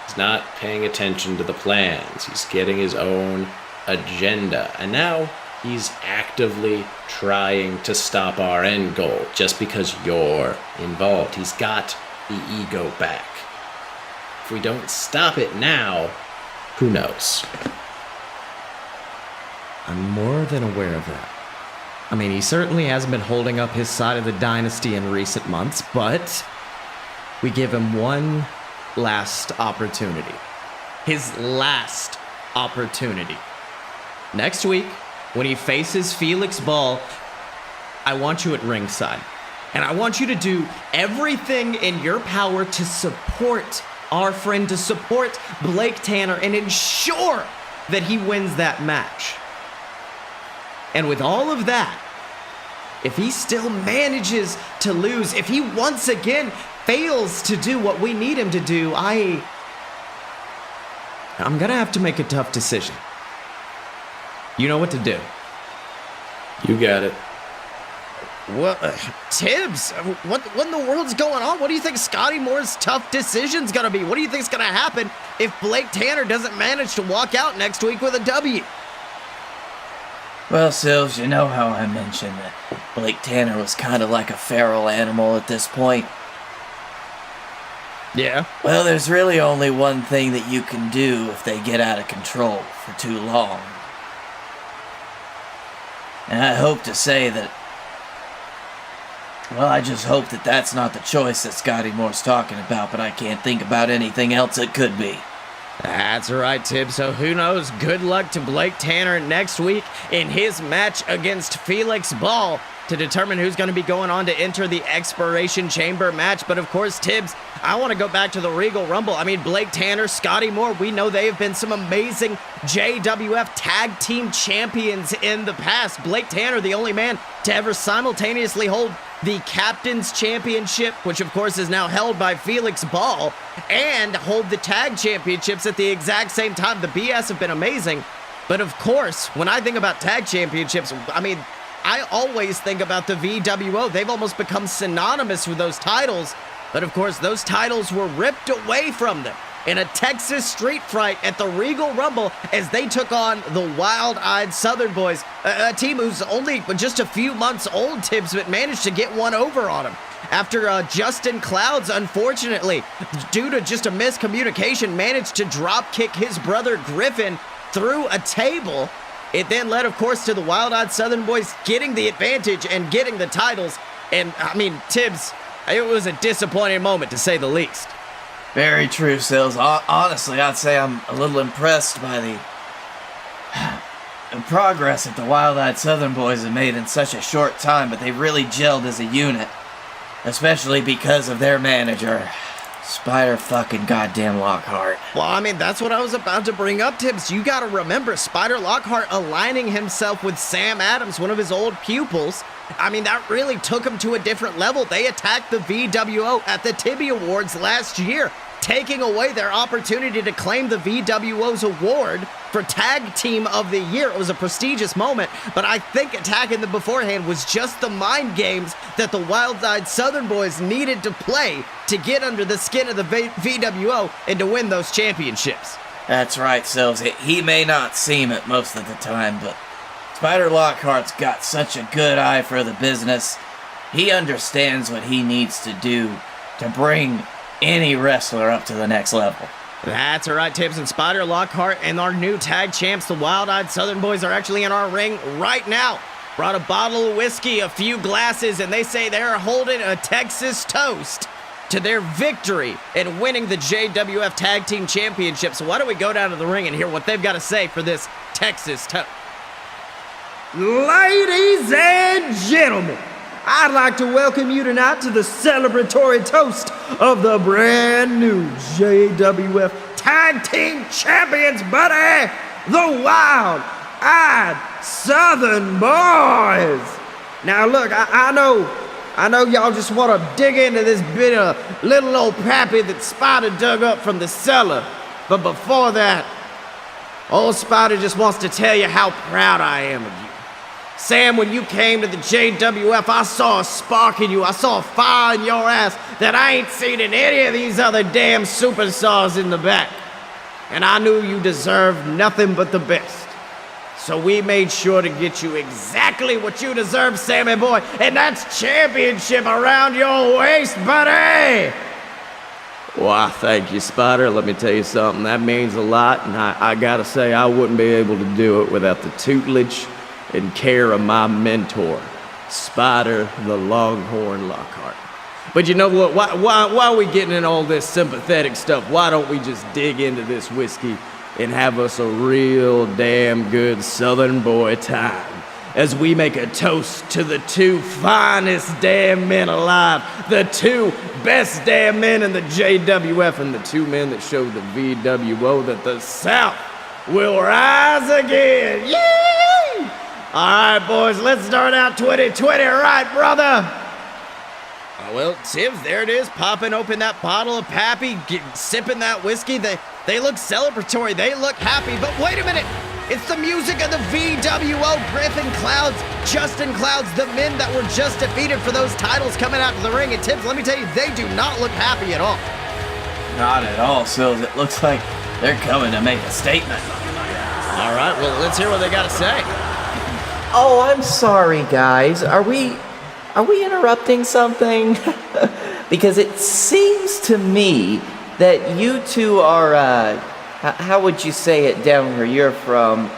He's not paying attention to the plans. He's getting his own agenda. And now he's actively trying to stop our end goal just because you're involved. He's got the ego back. If we don't stop it now, who knows? I'm more than aware of that. I mean, he certainly hasn't been holding up his side of the dynasty in recent months, but we give him one last opportunity. His last opportunity. Next week, when he faces Felix Ball, I want you at ringside. And I want you to do everything in your power to support our friend, to support Blake Tanner, and ensure that he wins that match. And with all of that, if he still manages to lose, if he once again fails to do what we need him to do, I'm gonna have to make a tough decision. You know what to do. You got it. Well, Tibbs, what in the world's going on? What do you think Scottye Moore's tough decision's gonna be? What do you think's gonna happen if Blake Tanner doesn't manage to walk out next week with a W? Well, Sills, you know how I mentioned that Blake Tanner was kind of like a feral animal at this point? Yeah. Well, there's really only one thing that you can do if they get out of control for too long. And I hope to say that... Well, I just hope that that's not the choice that Scottye Moore's talking about, but I can't think about anything else it could be. That's right, Tibbs. So who knows? Good luck to Blake Tanner next week in his match against Felix Ball to determine who's going to be going on to enter the Expiration Chamber match. But of course, Tibbs, I want to go back to the Regal Rumble. I mean, Blake Tanner, Scottye Moore, we know they have been some amazing JWF tag team champions in the past. Blake Tanner, the only man to ever simultaneously hold the Captain's Championship, which of course is now held by Felix Ball, and hold the tag championships at the exact same time. The BS have been amazing. But of course, when I think about tag championships, I mean, I always think about the VWO. They've almost become synonymous with those titles. But of course, those titles were ripped away from them in a Texas street fight at the Regal Rumble as they took on the Wild-Eyed Southern Boys, a team who's only just a few months old, Tibbs, but managed to get one over on them. After Justin Clouds, unfortunately, due to just a miscommunication, managed to drop kick his brother Griffin through a table. It then led, of course, to the Wild-Eyed Southern Boys getting the advantage and getting the titles. And, I mean, Tibbs, it was a disappointing moment, to say the least. Very true, Sills. Honestly, I'd say I'm a little impressed by the progress that the Wild-Eyed Southern Boys have made in such a short time, but they've really gelled as a unit, especially because of their manager, Spider fucking goddamn Lockhart. Well, I mean, that's what I was about to bring up, Tibbs. You gotta remember, Spider Lockhart aligning himself with Sam Adams, one of his old pupils. I mean, that really took him to a different level. They attacked the VWO at the Tibby Awards last year, taking away their opportunity to claim the VWO's award for Tag Team of the Year. It was a prestigious moment, but I think attacking them beforehand was just the mind games that the Wild-Eyed Southern Boys needed to play to get under the skin of the VWO and to win those championships. That's right, Sills. He may not seem it most of the time, but Spider Lockhart's got such a good eye for the business. He understands what he needs to do to bring any wrestler up to the next level. That's right, Tibbs. And Spider Lockhart and our new tag champs, the Wild-Eyed Southern Boys, are actually in our ring right now. Brought a bottle of whiskey, a few glasses, and they say they're holding a Texas toast to their victory in winning the JWF Tag Team Championship. So why don't we go down to the ring and hear what they've got to say for this Texas toast. Ladies and gentlemen, I'd like to welcome you tonight to the celebratory toast of the brand new JWF Tag Team Champions, buddy, the Wild-Eyed Southern Boys. Now look, I know y'all just want to dig into this bit of little old pappy that Spider dug up from the cellar. But before that, old Spider just wants to tell you how proud I am of you. Sam, when you came to the JWF, I saw a spark in you. I saw a fire in your ass that I ain't seen in any of these other damn superstars in the back. And I knew you deserved nothing but the best. So we made sure to get you exactly what you deserve, Sammy boy, and that's championship around your waist, buddy! Why, thank you, Spider. Let me tell you something. That means a lot, and I gotta say, I wouldn't be able to do it without the tutelage and care of my mentor, Spider the Longhorn Lockhart. But you know what? Why are we getting in all this sympathetic stuff? Why don't we just dig into this whiskey and have us a real damn good Southern boy time as we make a toast to the two finest damn men alive, the two best damn men in the JWF, and the two men that showed the VWO that the South will rise again. Yay! All right, boys, let's start out 2020 right, brother. Well, Tibbs, there it is, popping open that bottle of Pappy, sipping that whiskey. They look celebratory, they look happy, but wait a minute. It's the music of the VWO, Griffin Clouds, Justin Clouds, the men that were just defeated for those titles coming out to the ring. And Tibbs, let me tell you, they do not look happy at all. Not at all, Sills. It looks like they're coming to make a statement. All right, well, let's hear what they got to say. Oh, I'm sorry, guys. Are we interrupting something? Because it seems to me that you two are, how would you say it down where you're from?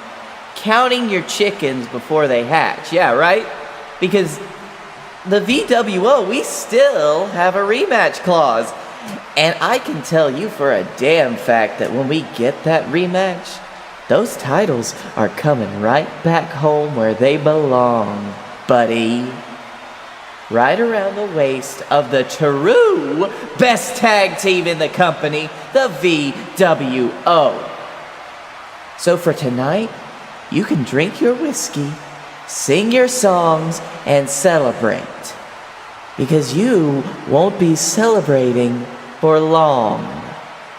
Counting your chickens before they hatch. Yeah, right? Because the VWO, we still have a rematch clause. And I can tell you for a damn fact that when we get that rematch, those titles are coming right back home where they belong, buddy. Right around the waist of the true best tag team in the company, the VWO. So for tonight, you can drink your whiskey, sing your songs, and celebrate. Because you won't be celebrating for long.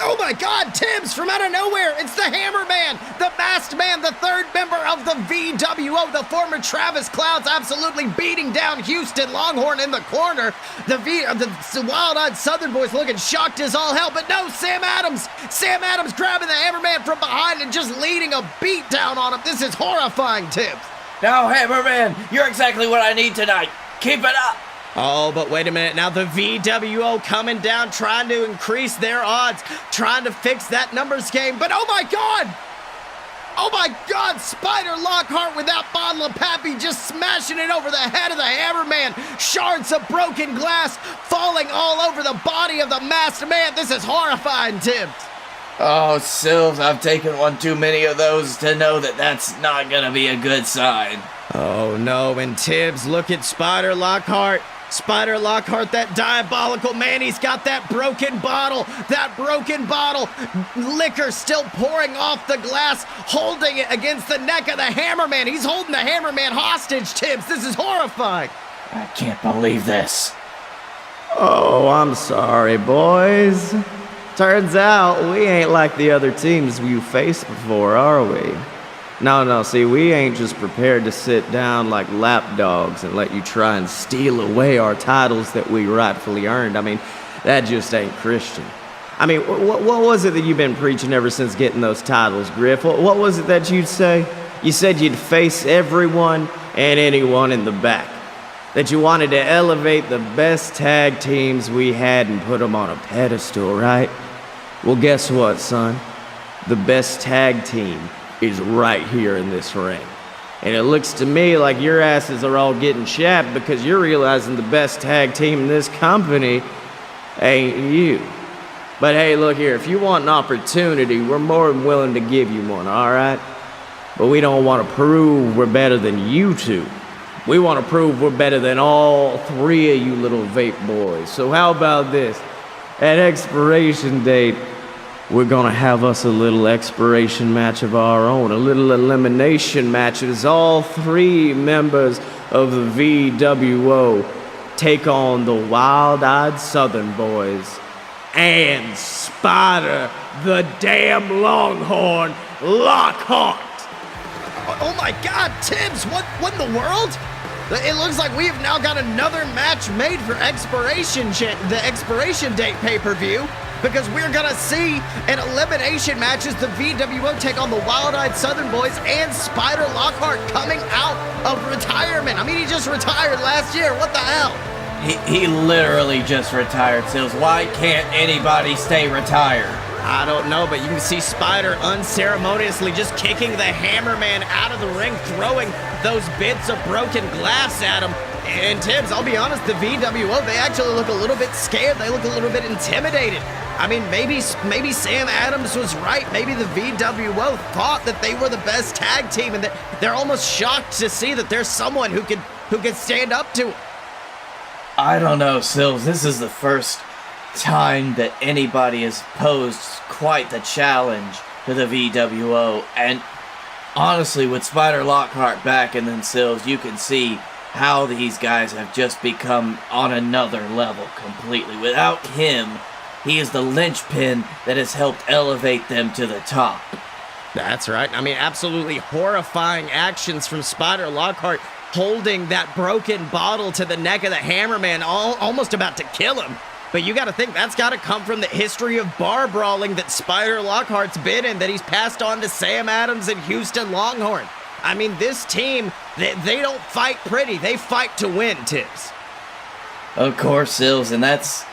Oh my God, Tibbs, from out of nowhere, it's the Hammer Man, the Masked Man, the third member of the VWO, the former Travis Clouds, absolutely beating down Houston Longhorn in the corner. The Wild-Eyed Southern Boys looking shocked as all hell, but no, Sam Adams grabbing the Hammer Man from behind and just leading a beat down on him. This is horrifying, Tibbs. Now, Hammer Man, you're exactly what I need tonight. Keep it up. Oh, but wait a minute. Now the VWO coming down, trying to increase their odds, trying to fix that numbers game. But oh my God! Oh my God! Spider Lockhart with that bottle of Pappy just smashing it over the head of the Hammerman. Shards of broken glass falling all over the body of the Masked Man. This is horrifying, Tibbs. Oh, Sills, I've taken one too many of those to know that that's not gonna be a good sign. Oh no, and Tibbs, look at Spider Lockhart. Spider Lockhart, that diabolical man, he's got that broken bottle, liquor still pouring off the glass, holding it against the neck of the Hammerman. He's holding the Hammerman hostage, Tibbs. This is horrifying. I can't believe this. Oh, I'm sorry, boys. Turns out we ain't like the other teams you faced before, are we? No, see, we ain't just prepared to sit down like lapdogs and let you try and steal away our titles that we rightfully earned. I mean, that just ain't Christian. I mean, what was it that you've been preaching ever since getting those titles, Griff? What was it that you'd say? You said you'd face everyone and anyone in the back. That you wanted to elevate the best tag teams we had and put them on a pedestal, right? Well, guess what, son? The best tag team is right here in this ring. And it looks to me like your asses are all getting chapped because you're realizing the best tag team in this company ain't you. But hey, look here, if you want an opportunity, we're more than willing to give you one, alright? But we don't want to prove we're better than you two. We want to prove we're better than all three of you little vape boys. So how about this? At expiration date, we're gonna have us a little expiration match of our own, a little elimination match as all three members of the VWO take on the Wild-Eyed Southern Boys and Spider the damn Longhorn Lockhart. Oh my God, Tibbs, what in the world? It looks like we have now got another match made for the expiration date pay-per-view, because we're gonna see an elimination match as the VWO take on the Wild-Eyed Southern Boys and Spider Lockhart coming out of retirement. I mean, he just retired last year. What the hell? He literally just retired, Sills. Why can't anybody stay retired? I don't know, but you can see Spider unceremoniously just kicking the Hammerman out of the ring, throwing those bits of broken glass at him. And Tibbs, I'll be honest, the VWO, they actually look a little bit scared. They look a little bit intimidated. I mean, maybe Sam Adams was right. Maybe the VWO thought that they were the best tag team, and that they're almost shocked to see that there's someone who could stand up to them. I don't know, Sills. This is the first time that anybody has posed quite the challenge to the VWO, and honestly, with Spider Lockhart back and then Sills, you can see how these guys have just become on another level completely. Without him, he is the linchpin that has helped elevate them to the top. That's right. I mean, absolutely horrifying actions from Spider Lockhart, holding that broken bottle to the neck of the Hammerman, almost about to kill him. But you got to think that's got to come from the history of bar brawling that Spider Lockhart's been in, that he's passed on to Sam Adams and Houston Longhorn. I mean, this team, they don't fight pretty. They fight to win, Tibbs. Of course, Sills, and that's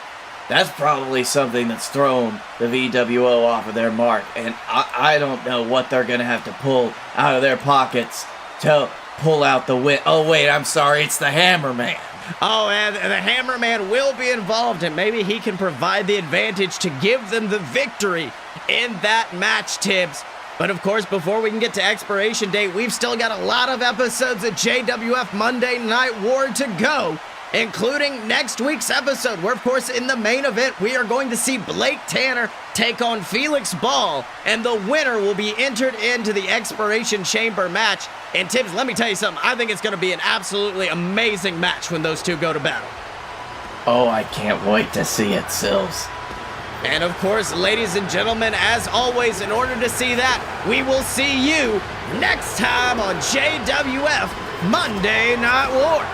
probably something that's thrown the VWO off of their mark. And I don't know what they're going to have to pull out of their pockets to pull out the win. Oh, wait, I'm sorry. It's the Hammerman. Oh, and the Hammerman will be involved, and maybe he can provide the advantage to give them the victory in that match, Tibbs. But of course, before we can get to expiration date, we've still got a lot of episodes of JWF Monday Night War to go, including next week's episode, where of course in the main event we are going to see Blake Tanner take on Felix Ball, and the winner will be entered into the Expiration Chamber match. And Tibbs, let me tell you something, I think it's going to be an absolutely amazing match when those two go to battle. Oh, I can't wait to see it, Sills. And of course, ladies and gentlemen, as always, in order to see that, we will see you next time on JWF Monday Night War.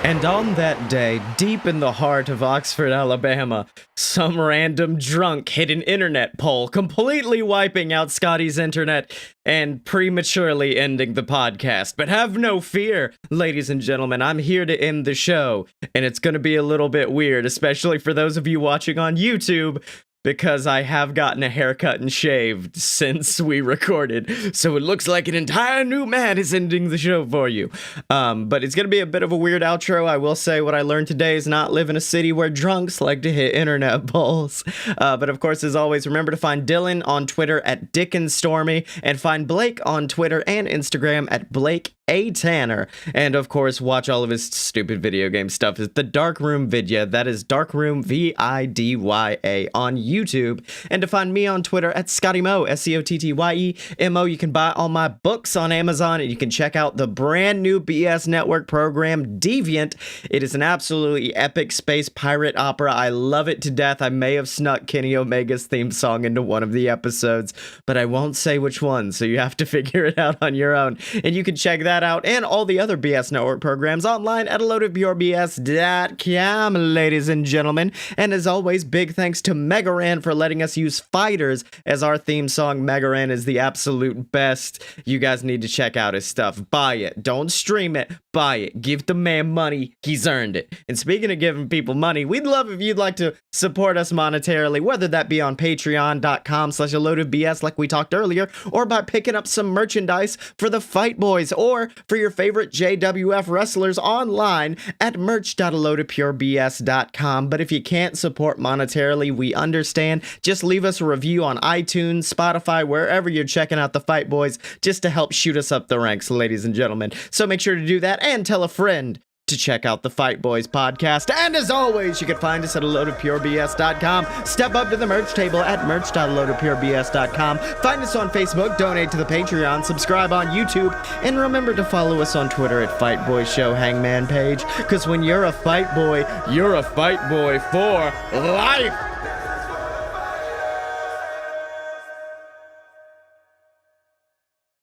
And on that day, deep in the heart of Oxford, Alabama, some random drunk hit an internet poll, completely wiping out Scotty's internet and prematurely ending the podcast. But have no fear, ladies and gentlemen, I'm here to end the show, and it's going to be a little bit weird, especially for those of you watching on YouTube, because I have gotten a haircut and shaved since we recorded, so it looks like an entire new man is ending the show for you. But it's gonna be a bit of a weird outro. I will say what I learned today is not live in a city where drunks like to hit internet polls. But of course, as always, remember to find Dylan on Twitter at DickenStormy, and find Blake on Twitter and Instagram at Blake A. Tanner. And of course, watch all of his stupid video game stuff. It's the Darkroom Vidya. That is Darkroom Vidya on YouTube. And to find me on Twitter at Scottye Moore, SCOTTYEMO. You can buy all my books on Amazon, and you can check out the brand new BS Network program, Deviant. It is an absolutely epic space pirate opera. I love it to death. I may have snuck Kenny Omega's theme song into one of the episodes, but I won't say which one, so you have to figure it out on your own. And you can check that out and all the other BS Network programs online at aloadofpurebs.com, ladies and gentlemen. And as always, big thanks to Megaran for letting us use Fighters as our theme song. Megaran is the absolute best. You guys need to check out his stuff. Buy it. Don't stream it. Buy it. Give the man money. He's earned it. And speaking of giving people money, we'd love if you'd like to support us monetarily, whether that be on patreon.com/aloadofbs like we talked earlier, or by picking up some merchandise for the Fight Boys, or for your favorite JWF wrestlers online at merch.aloadofpurebs.com. But if you can't support monetarily, we understand. Just leave us a review on iTunes, Spotify, wherever you're checking out the Fight Boys, just to help shoot us up the ranks, ladies and gentlemen. So make sure to do that and tell a friend to check out the Fight Boys podcast. And as always, you can find us at aloadofpurebs.com. Step up to the merch table at merch.aloadofpurebs.com. Find us on Facebook, donate to the Patreon, subscribe on YouTube, and remember to follow us on Twitter at Fight Boy Show Hangman Page. Because when you're a fight boy, you're a fight boy for life.